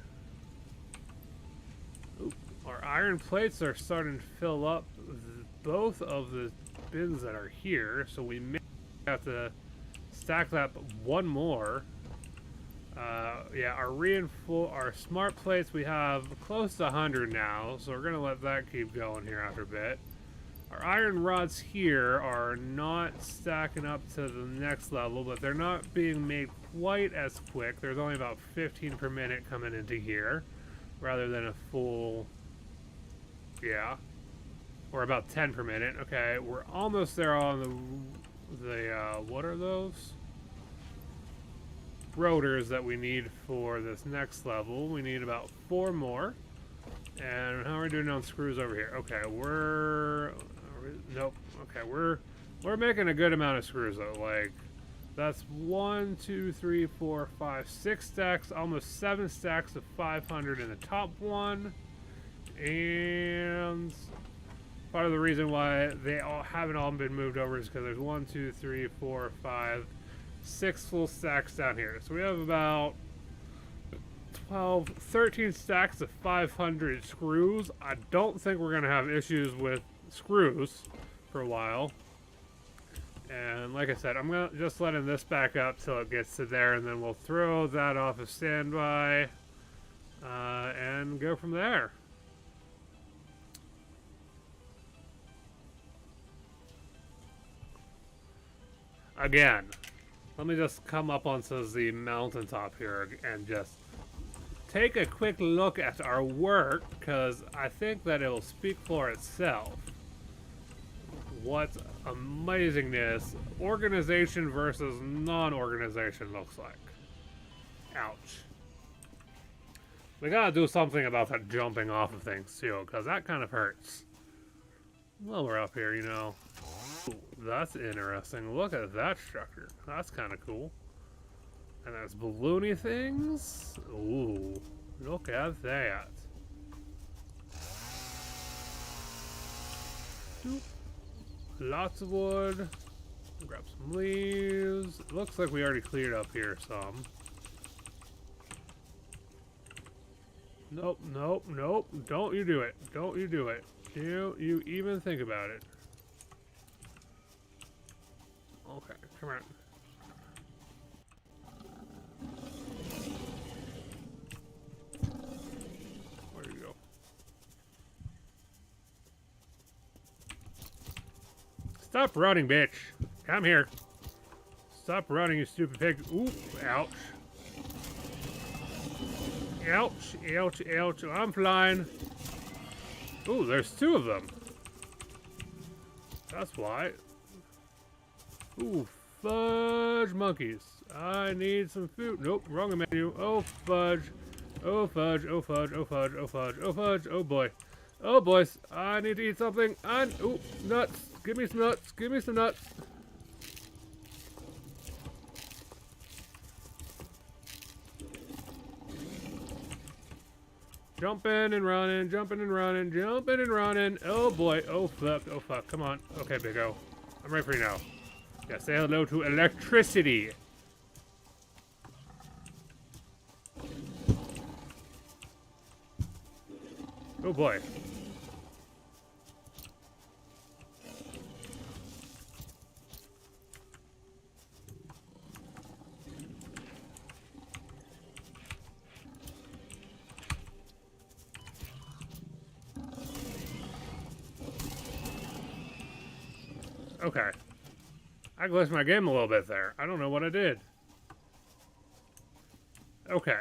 oop, our iron plates are starting to fill up both of the bins that are here, so we may have to stack that one more. Yeah, our smart plates, we have close to 100 now, so we're gonna let that keep going here after a bit. Our iron rods here are not stacking up to the next level, but they're not being made quite as quick. There's only about 15 per minute coming into here, rather than a full, yeah, or about 10 per minute. Okay, we're almost there on the what are those? Rotors that we need for this next level. We need about 4 more. And how are we doing on screws over here? Okay, nope. Okay, we're making a good amount of screws though. Like, that's 1, 2, 3, 4, 5, 6 stacks, almost 7 stacks of 500 in the top one. And part of the reason why they haven't all been moved over is because there's 1, 2, 3, 4, 5, 6 full stacks down here. So we have about 12, 13 stacks of 500 screws. I don't think we're gonna have issues with screws for a while. And like I said, I'm gonna just letting this back up till it gets to there, and then we'll throw that off of standby and go from there. Again, let me just come up onto the mountaintop here and just take a quick look at our work, because I think that it will speak for itself. What amazingness organization versus non-organization looks like. Ouch. We gotta do something about that jumping off of things too, because that kind of hurts. Well, we're up here, you know. Ooh, that's interesting. Look at that structure. That's kind of cool. And there's balloony things. Ooh, look at that. Doop. Lots of wood. Grab some leaves. It looks like we already cleared up here some. Nope, nope, nope. Don't you do it. Don't you do it. Don't you even think about it. Okay, come on. Where do you go? Stop running, bitch. Come here. Stop running, you stupid pig. Ooh, ouch. Ouch, ouch, ouch. I'm flying. Ooh, there's two of them. That's why. Ooh, fudge monkeys. I need some food. Nope, wrong menu. Oh, fudge. Oh, fudge. Oh, fudge. Oh, fudge. Oh, fudge. Oh, fudge. Oh, boy. Oh, boys. I need to eat something. Ooh, nuts. Give me some nuts. Give me some nuts. Jumping and running, jumping and running, jumping and running. Oh boy, oh fuck, oh fuck. Come on. Okay, Big O. I'm ready for you now. Yeah, say hello to electricity. Oh boy. Okay. I glitched my game a little bit there. I don't know what I did. Okay.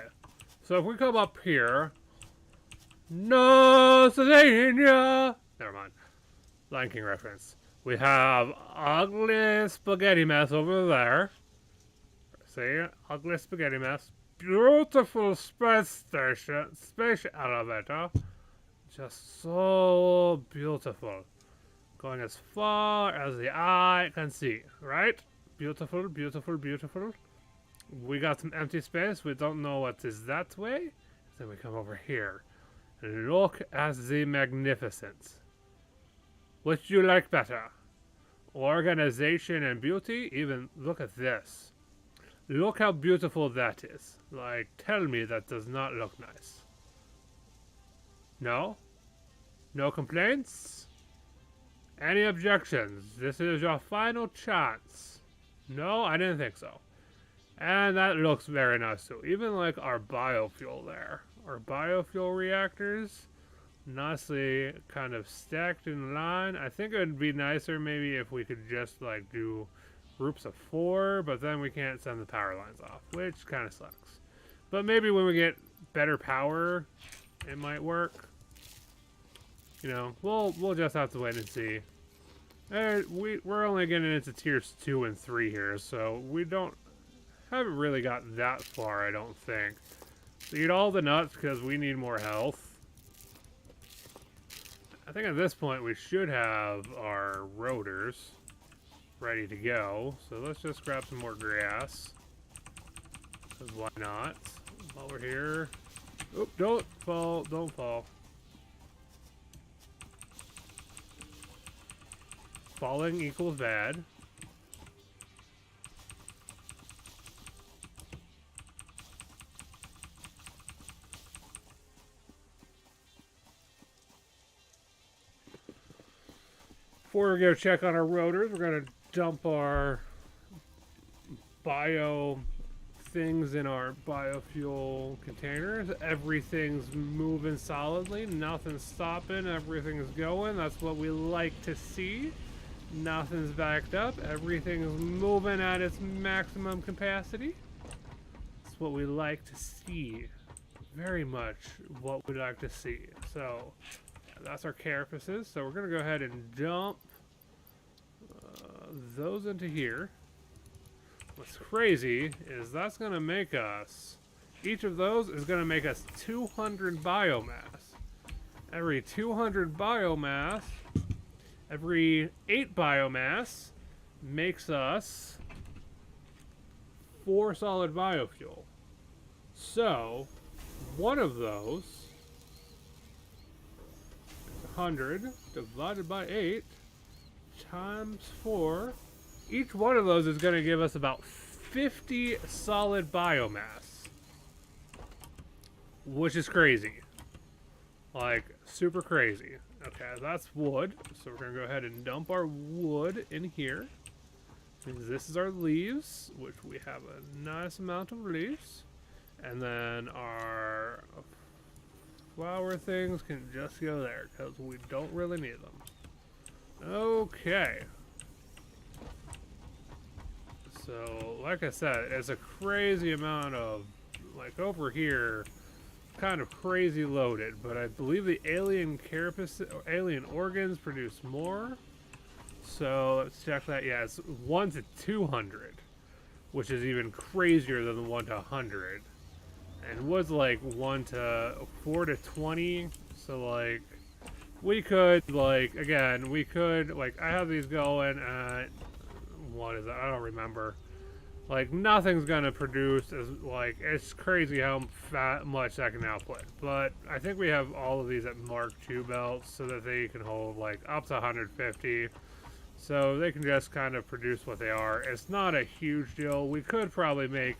So if we come up here. No, Slovenia! Never mind. Lion King reference. We have ugly spaghetti mess over there. See? Ugly spaghetti mess. Beautiful space station. Space elevator. Just so beautiful. Going as far as the eye can see, right? Beautiful, beautiful, beautiful. We got some empty space. We don't know what is that way. Then we come over here. And look at the magnificence. Which do you like better? Organization and beauty? Even look at this. Look how beautiful that is. Like, tell me that does not look nice. No? No complaints? Any objections? This is your final chance. No, I didn't think so. And that looks very nice too. Even like our biofuel there. Our biofuel reactors. Nicely kind of stacked in line. I think it would be nicer maybe if we could just like do groups of 4. But then we can't send the power lines off. Which kind of sucks. But maybe when we get better power, it might work. You know, we'll just have to wait and see. We're only getting into tiers 2 and 3 here, so we haven't really got that far, I don't think. So eat all the nuts because we need more health. I think at this point we should have our rotors ready to go. So let's just grab some more grass. Because why not? While we're here. Oop, don't fall, don't fall. Falling equals bad. before we go check on our rotors, we're going to dump our bio things in our biofuel containers. Everything's moving solidly, nothing's stopping, everything's going. That's what we like to see. Nothing's backed up, everything's moving at its maximum capacity. That's what we like to see. Very much what we like to see. So that's our carapaces. So we're gonna go ahead and dump those into here. What's crazy is that's gonna make us, each of those is gonna make us 200 biomass. Every 200 biomass, every 8 biomass makes us 4 solid biofuel. So one of those, 100 divided by 8 times 4, each one of those is going to give us about 50 solid biomass, which is crazy. Like, super crazy. Okay, that's wood, so we're going to go ahead and dump our wood in here. This is our leaves, which we have a nice amount of leaves. And then our flower things can just go there, because we don't really need them. Okay. So, like I said, it's a crazy amount of, like over here, kind of crazy loaded, but I believe the alien carapace, or alien organs produce more. So let's check that. Yeah, it's 1 to 200, which is even crazier than the 1 to 100. And wood's like 1 to 4 to 20. So like, we could like, again, we could like, I have these going at, what is it? I don't remember. Like, nothing's gonna produce as, like, it's crazy how much that can output. But I think we have all of these at Mark II belts so that they can hold, like, up to 150. So they can just kind of produce what they are. It's not a huge deal. We could probably make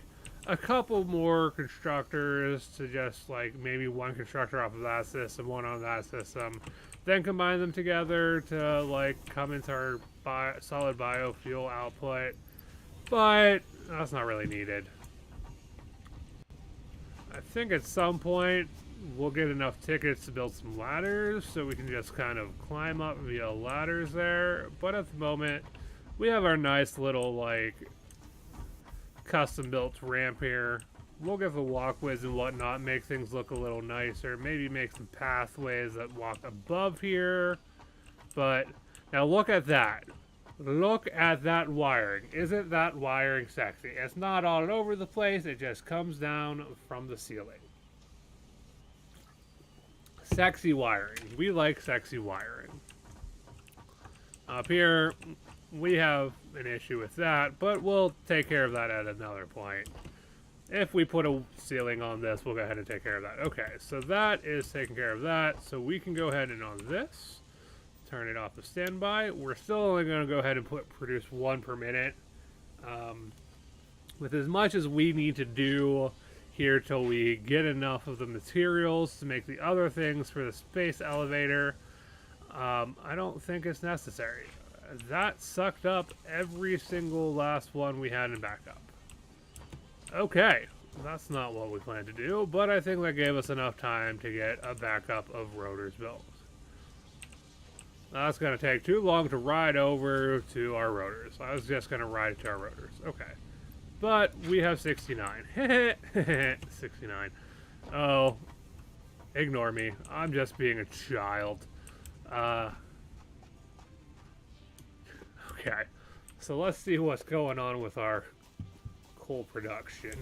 a couple more constructors to just, like, maybe one constructor off of that system, one on that system. Then combine them together to, like, come into our solid biofuel output. But that's not really needed. I think at some point we'll get enough tickets to build some ladders so we can just kind of climb up via ladders there. But at the moment, we have our nice little, like, custom built ramp here. We'll get the walkways and whatnot, make things look a little nicer. Maybe make some pathways that walk above here. But now look at that. Look at that wiring. Isn't that wiring sexy? It's not all over the place. It just comes down from the ceiling. Sexy wiring. We like sexy wiring. Up here, we have an issue with that, but we'll take care of that at another point. If we put a ceiling on this, we'll go ahead and take care of that. Okay, so that is taking care of that. So we can go ahead and on this, turn it off to standby. We're still only going to go ahead and produce 1 per minute. With as much as we need to do here till we get enough of the materials to make the other things for the space elevator, I don't think it's necessary. That sucked up every single last one we had in backup. Okay, that's not what we planned to do, but I think that gave us enough time to get a backup of rotors built. That's going to take too long to ride over to our rotors. I was just going to ride it to our rotors. Okay. But we have 69. 69. Oh. Ignore me. I'm just being a child. Okay. So let's see what's going on with our coal production.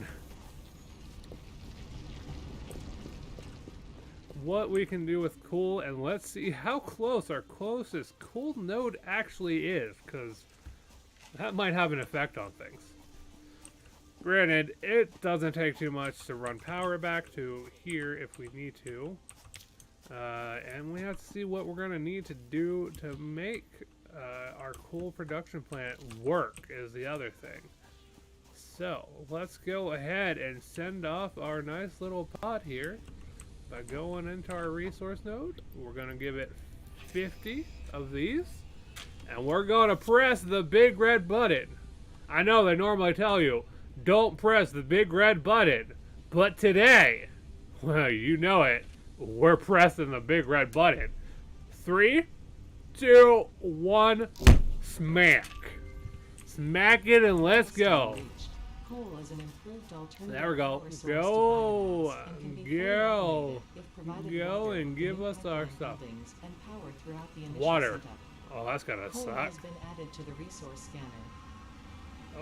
What we can do with coal, and let's see how close our closest coal node actually is, because that might have an effect on things. Granted, it doesn't take too much to run power back to here if we need to. And we have to see what we're going to need to do to make our coal production plant work is the other thing. So, let's go ahead and send off our nice little pod here. By going into our resource node, we're going to give it 50 of these. And we're going to press the big red button. I know they normally tell you, don't press the big red button. But today, well, you know it, we're pressing the big red button. 3, 2, 1, smack. Smack it and let's go. Coal is an improved alternative. There we go. Power source Go. to biomass and can be Go. if provided Go water and give in us our pipeline stuff. buildings and power throughout the initial Water. setup. Oh, that's gonna Coal suck. has been added to the resource scanner.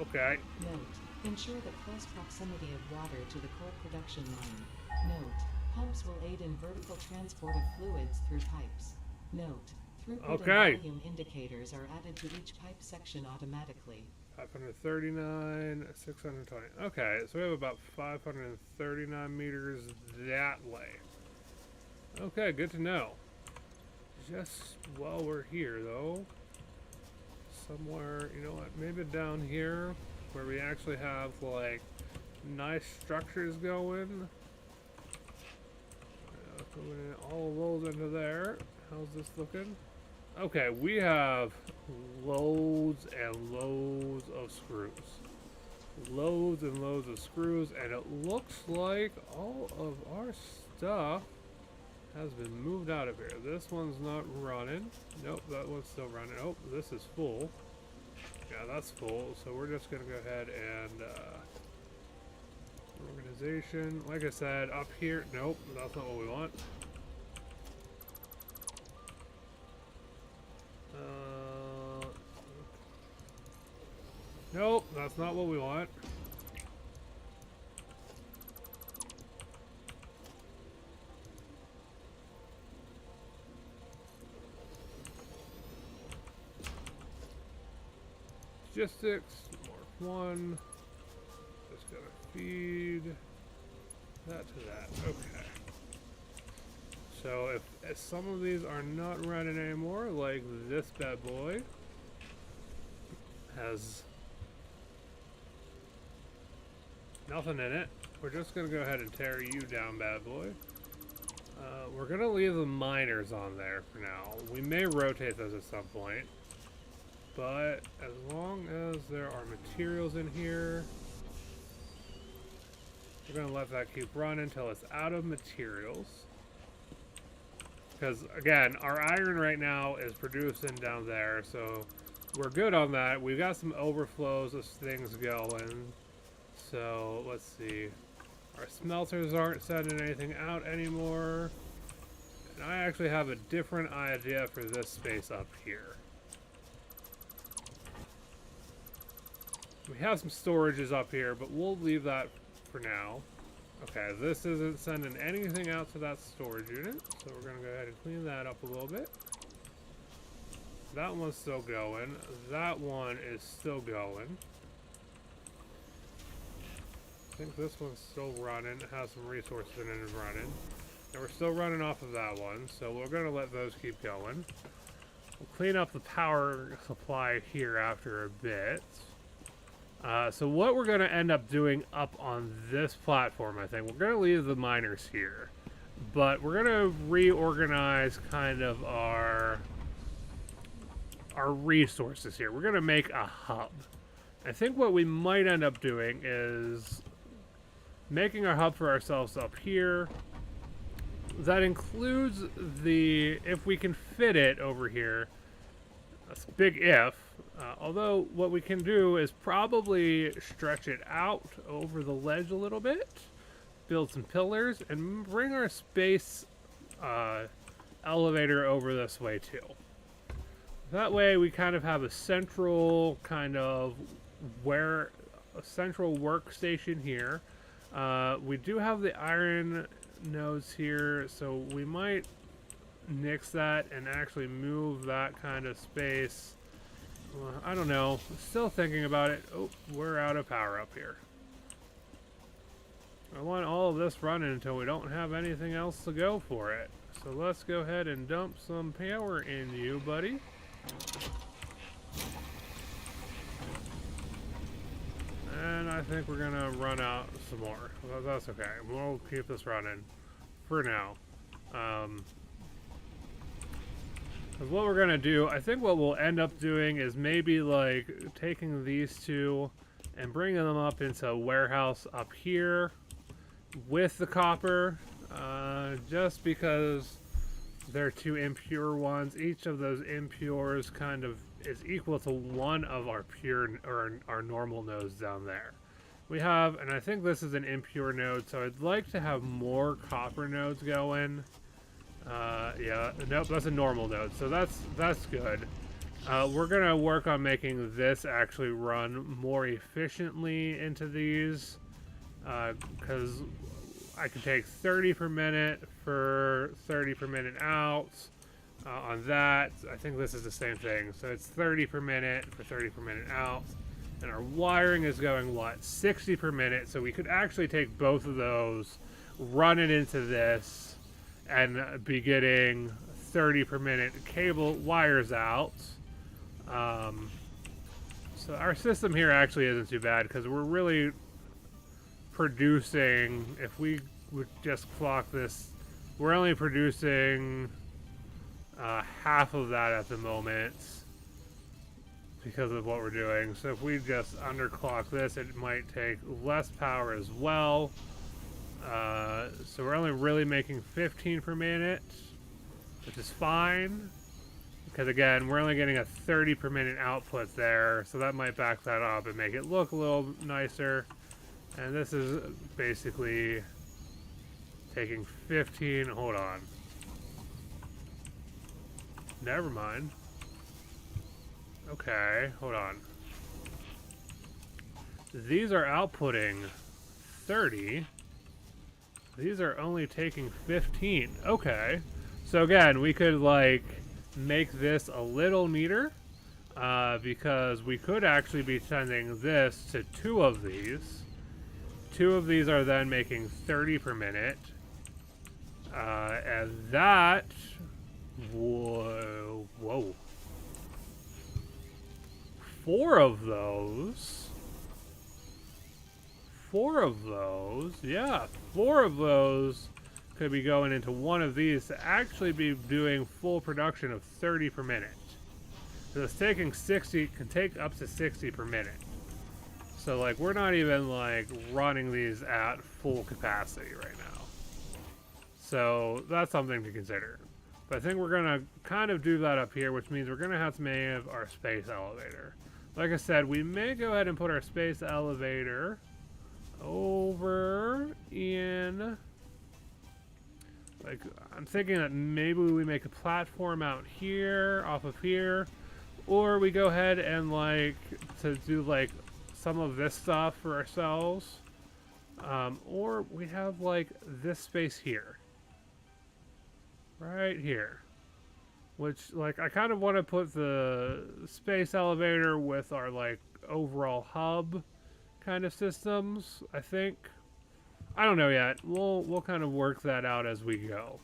Okay. Note: ensure the close proximity of water to the coal production line. Note: pumps will aid in vertical transport of fluids through pipes. Note: throughput Okay. and volume indicators are added to each pipe section automatically. 539, 620. Okay, so we have about 539 meters that way. Okay, good to know. Just while we're here, though, somewhere, you know what, maybe down here, where we actually have, like, nice structures going. Putting all of those into there. How's this looking? Okay, we have loads and loads of screws. Loads and loads of screws, and it looks like all of our stuff has been moved out of here. This one's not running. Nope, that one's still running. Oh, this is full. Yeah, that's full. So we're just gonna go ahead and organization. Like I said, up here. Nope, that's not what we want. Nope, that's not what we want. Logistics, mark 1. Just gotta feed that to that. Okay. So if some of these are not running anymore, like this bad boy has nothing in it, we're just gonna go ahead and tear you down, bad boy. We're gonna leave the miners on there for now. We may rotate those at some point, but as long as there are materials in here, we're gonna let that keep running until it's out of materials. Because again, our iron right now is producing down there, so we're good on that. We've got some overflows of things going. So let's see. Our smelters aren't sending anything out anymore. And I actually have a different idea for this space up here. We have some storages up here, but we'll leave that for now. Okay, this isn't sending anything out to that storage unit, so we're going to go ahead and clean that up a little bit. That one's still going. That one is still going. I think this one's still running. It has some resources in it and running. And we're still running off of that one, so we're going to let those keep going. We'll clean up the power supply here after a bit. So what we're going to end up doing up on this platform, I think, we're going to leave the miners here. But we're going to reorganize kind of our resources here. We're going to make a hub. I think what we might end up doing is making a hub for ourselves up here. That includes the, if we can fit it over here, that's a big if. Although what we can do is probably stretch it out over the ledge a little bit, build some pillars, and bring our space elevator over this way too. That way we kind of have a central kind of a central workstation here. We do have the iron nodes here, so we might nix that and actually move that kind of space. I don't know. Still thinking about it. Oh, we're out of power up here. I want all of this running until we don't have anything else to go for it. So let's go ahead and dump some power in you, buddy. And I think we're gonna run out some more. Well, that's okay. We'll keep this running for now. Because what we're gonna do, I think what we'll end up doing is maybe like taking these two and bringing them up into a warehouse up here with the copper, just because they're two impure ones. Each of those impures kind of is equal to one of our pure or our normal nodes down there. We have, and I think this is an impure node, so I'd like to have more copper nodes going. Yeah, nope, that's a normal node, so that's good. We're gonna work on making this actually run more efficiently into these, because I can take 30 per minute for 30 per minute out on that. I think this is the same thing, so it's 30 per minute for 30 per minute out. And our wiring is going, what, 60 per minute, so we could actually take both of those, run it into this, and be getting 30 per minute cable wires out. So our system here actually isn't too bad, because we're really producing, if we would just clock this, we're only producing half of that at the moment because of what we're doing. So if we just underclock this, it might take less power as well. So we're only really making 15 per minute, which is fine, because again, we're only getting a 30 per minute output there, so that might back that up and make it look a little nicer. And this is basically taking 15, hold on. Never mind. Okay, hold on. These are outputting 30. These are only taking 15. Okay. So again, we could like make this a little neater, because we could actually be sending this to two of these. Two of these are then making 30 per minute. And that, whoa. Four of those, yeah, four of those could be going into one of these to actually be doing full production of 30 per minute. So it's taking 60, can take up to 60 per minute. So like we're not even like running these at full capacity right now. So that's something to consider. But I think we're gonna kind of do that up here, which means we're gonna have to make our space elevator. Like I said, we may go ahead and put our space elevator over in, like, I'm thinking that maybe we make a platform out here, off of here, or we go ahead and like to do like some of this stuff for ourselves, or we have like this space here, right here. Which, like, I kind of want to put the space elevator with our, like, overall hub kind of systems, I think. I don't know yet. We'll kind of work that out as we go.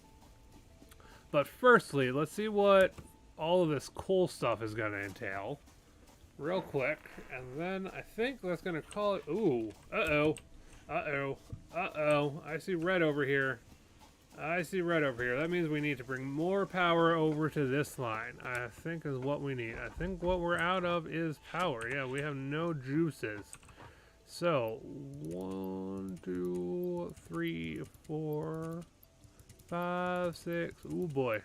But firstly, let's see what all of this cool stuff is going to entail. Real quick. And then I think that's going to call it... Ooh. Uh-oh. Uh-oh. Uh-oh. I see red over here. I see red over here. That means we need to bring more power over to this line, I think is what we need. I think what we're out of is power. Yeah, we have no juices. So, 1, 2, 3, 4, 5, 6. Ooh, boy.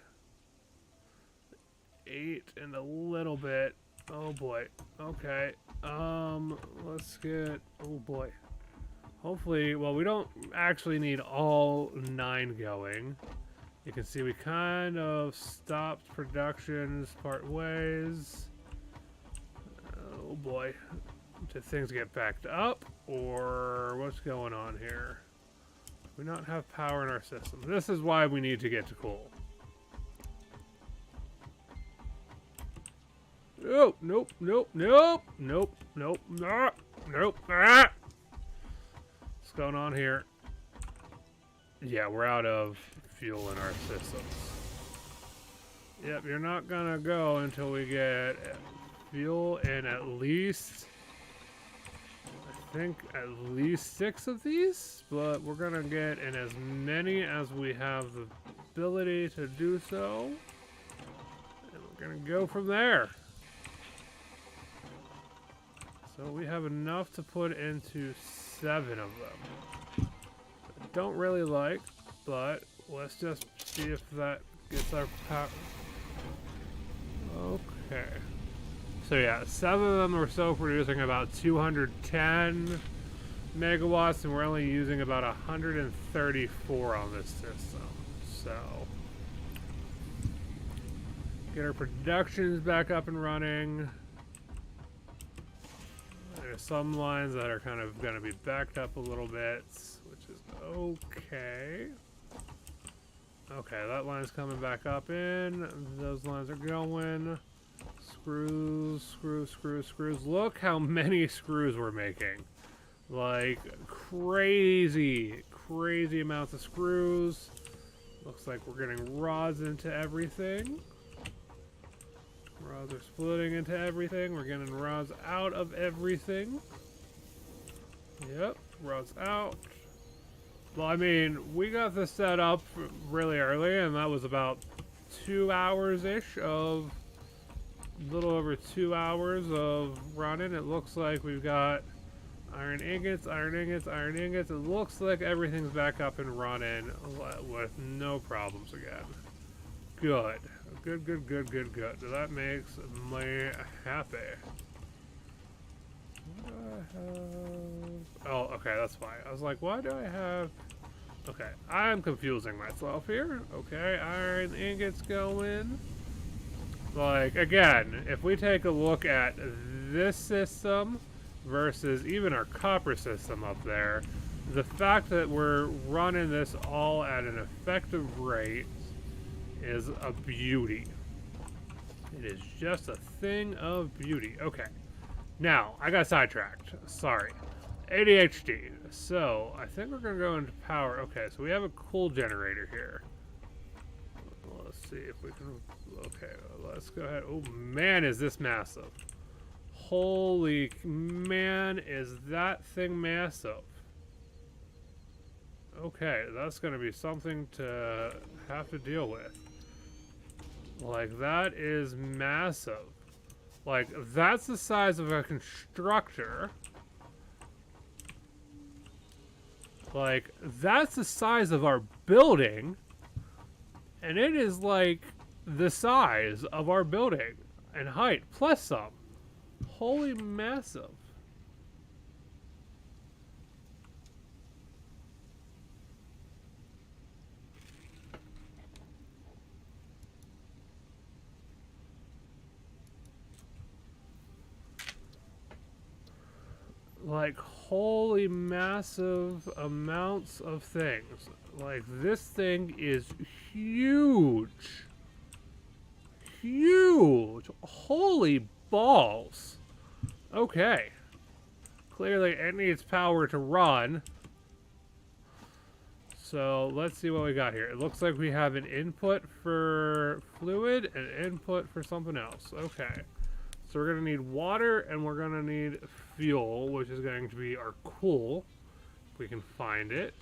8 and a little bit. Oh, boy. Okay. Let's get... Oh, boy. Hopefully, well, we don't actually need all 9 going. You can see we kind of stopped productions part ways. Oh boy. Did things get backed up? Or what's going on here? Do we not have power in our system? This is why we need to get to coal. Oh, nope, nope, nope, nope, nope, nope, nope, ah! What's going on here? Yeah, we're out of fuel in our systems. Yep, you're not gonna go until we get fuel in at least, I think, at least 6 of these, but we're gonna get in as many as we have the ability to do so. And we're gonna go from there. So we have enough to put into 7 of them. I don't really like, but let's just see if that gets our power. Okay. So yeah, 7 of them are still producing about 210 megawatts, and we're only using about 134 on this system. So get our productions back up and running. There's some lines that are kind of going to be backed up a little bit, which is okay. Okay, that line's coming back up in. Those lines are going. Screws, screws, screws, screws. Look how many screws we're making. Like, crazy, crazy amounts of screws. Looks like we're getting rods into everything. Rods are splitting into everything. We're getting rods out of everything. Yep, rods out. Well, I mean, we got this set up really early, and that was about 2 hours-ish of... a little over 2 hours of running. It looks like we've got iron ingots, iron ingots, iron ingots. It looks like everything's back up and running with no problems again. Good. Good, good, good, good, good. That makes me happy. What do I have? Oh, okay, that's fine. I was like, why do I have... Okay, I'm confusing myself here. Okay, iron ingots going. Like, again, if we take a look at this system versus even our copper system up there, the fact that we're running this all at an effective rate is a beauty. It is just a thing of beauty. Okay. Now, I got sidetracked. Sorry. ADHD. So, I think we're going to go into power. Okay, so we have a cool generator here. Let's see if we can... Okay, let's go ahead. Oh, man, is this massive. Holy man, is that thing massive. Okay, that's going to be something to have to deal with. Like, that is massive. Like, that's the size of a constructor. Like, that's the size of our building. And it is, like, the size of our building. And height, plus some. Holy massive. Like, holy massive amounts of things. Like, this thing is huge. Huge. Holy balls. Okay. Clearly it needs power to run. So let's see what we got here. It looks like we have an input for fluid and an input for something else. Okay. So we're going to need water and we're going to need fuel, which is going to be our coal, if we can find it.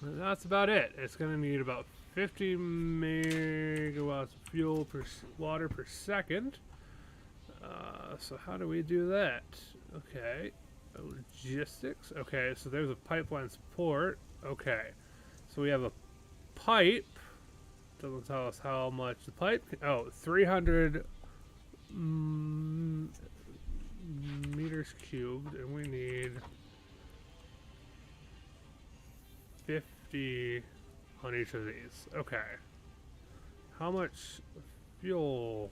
And that's about it. It's going to need about 50 megawatts of fuel per water per second. So how do we do that? Okay. Logistics. Okay, so there's a pipeline support. Okay. So we have a pipe. Doesn't tell us how much the pipe can, oh, 300 meters cubed, and we need 50 on each of these. Okay. How much fuel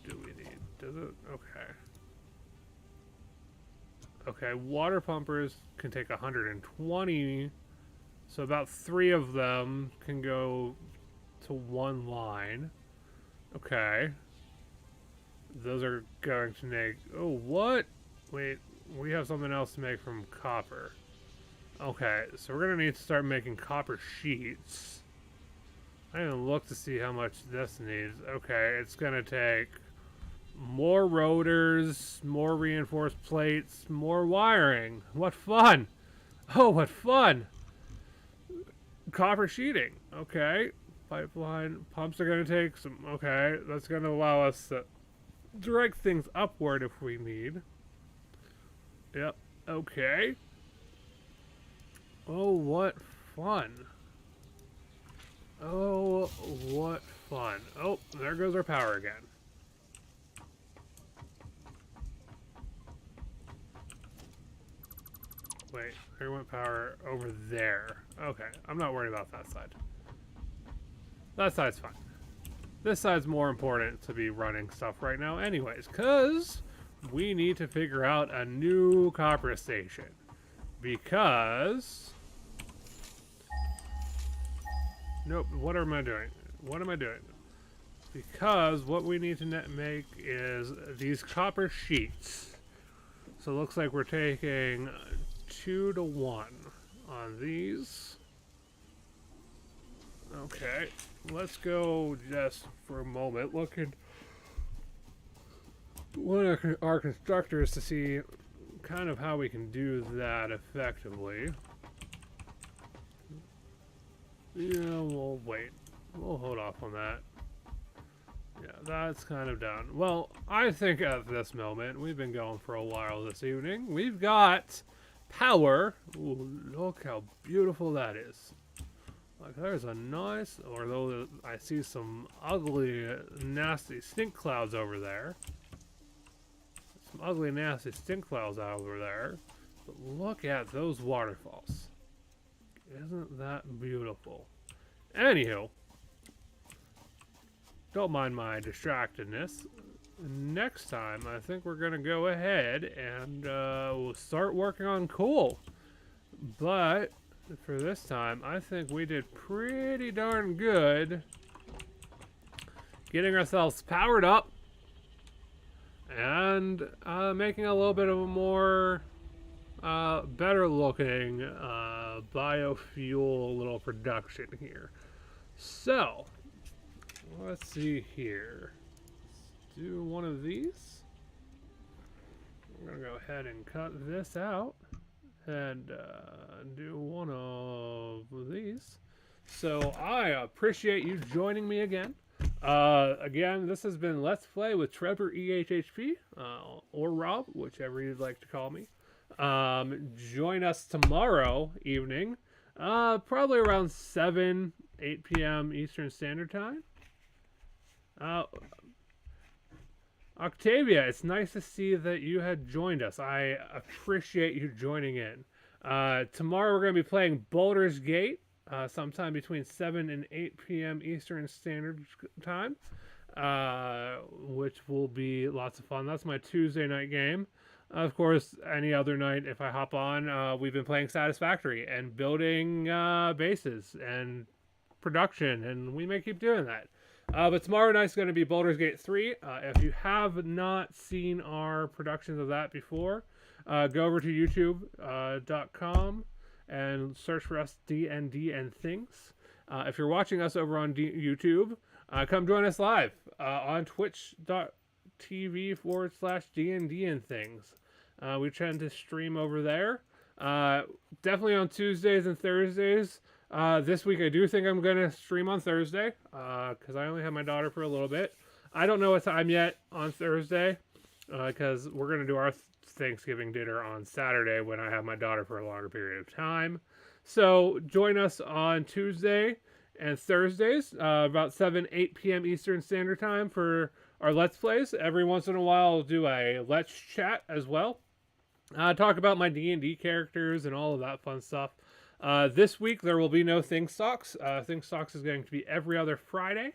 do we need? Does it? Okay. Okay, water pumpers can take 120, so about 3 of them can go to one line. Okay. Those are going to make... Oh, what? Wait, we have something else to make from copper. Okay, so we're going to need to start making copper sheets. I didn't look to see how much this needs. Okay, it's going to take more rotors, more reinforced plates, more wiring. What fun! Oh, what fun! Copper sheeting. Okay, pipeline. Pumps are going to take some... Okay, that's going to allow us to direct things upward if we need. Yep, okay. Oh, what fun. Oh, what fun. Oh, there goes our power again. Wait, there went power over there. Okay, I'm not worried about that side. That side's fine. This side's more important to be running stuff right now anyways, because we need to figure out a new copper station. Because... Nope, what am I doing? What am I doing? Because what we need to make is these copper sheets. So it looks like we're taking 2 to 1 on these. Okay, let's go just for a moment look at one of our constructors to see kind of how we can do that effectively. Yeah, we'll wait. We'll hold off on that. Yeah, that's kind of done. Well, I think at this moment, we've been going for a while this evening. We've got power. Ooh, look how beautiful that is. Like, there's a nice, although I see some ugly, nasty stink clouds over there. Some ugly, nasty stink clouds over there. But look at those waterfalls. Isn't that beautiful? Anywho, don't mind my distractedness. Next time, I think we're going to go ahead and we'll start working on coal. But for this time, I think we did pretty darn good getting ourselves powered up and making a little bit of a more better looking biofuel little production here. So let's see here. Let's do one of these. We're gonna go ahead and cut this out and do one of these. So I appreciate you joining me again. Again, this has been Let's Play with TreborEHHP, or Rob, whichever you'd like to call me. Join us tomorrow evening, probably around 8 p.m. Eastern Standard Time. Octavia, it's nice to see that you had joined us. I appreciate you joining in. Tomorrow we're going to be playing Baldur's Gate, sometime between 7 and 8 p.m. Eastern Standard Time, which will be lots of fun. That's my Tuesday night game. Of course, any other night, if I hop on, we've been playing Satisfactory and building bases and production, and we may keep doing that. But tomorrow night's going to be Baldur's Gate 3. If you have not seen our productions of that before, go over to youtube.com and search for us, D&D and Things. If you're watching us over on YouTube, come join us live on twitch.tv/D&D and Things. We tend to stream over there. Definitely on Tuesdays and Thursdays. This week I do think I'm going to stream on Thursday, because I only have my daughter for a little bit. I don't know what time yet on Thursday, because we're going to do our Thanksgiving dinner on Saturday when I have my daughter for a longer period of time. So join us on Tuesday and Thursdays, about 8 p.m. Eastern Standard Time for our Let's Plays. Every once in a while I'll do a Let's Chat as well. Talk about my D&D characters and all of that fun stuff. This week there will be no Think Stocks. Think Stocks is going to be every other Friday.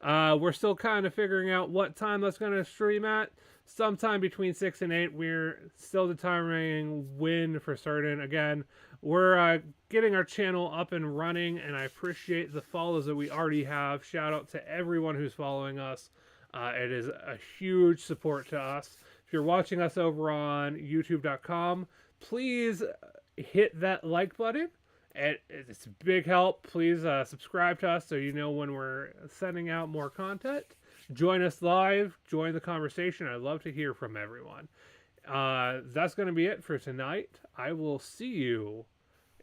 We're still kind of figuring out what time that's going to stream at. Sometime between 6 and 8. We're still determining when for certain. Again, we're getting our channel up and running, and I appreciate the follows that we already have. Shout out to everyone who's following us. It is a huge support to us. If you're watching us over on youtube.com, please hit that like button. It's a big help. Please subscribe to us so you know when we're sending out more content. Join us live. Join the conversation. I'd love to hear from everyone. That's going to be it for tonight. I will see you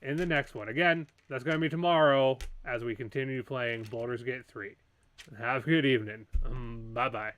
in the next one. Again, that's going to be tomorrow as we continue playing Baldur's Gate 3. Have a good evening. Bye-bye.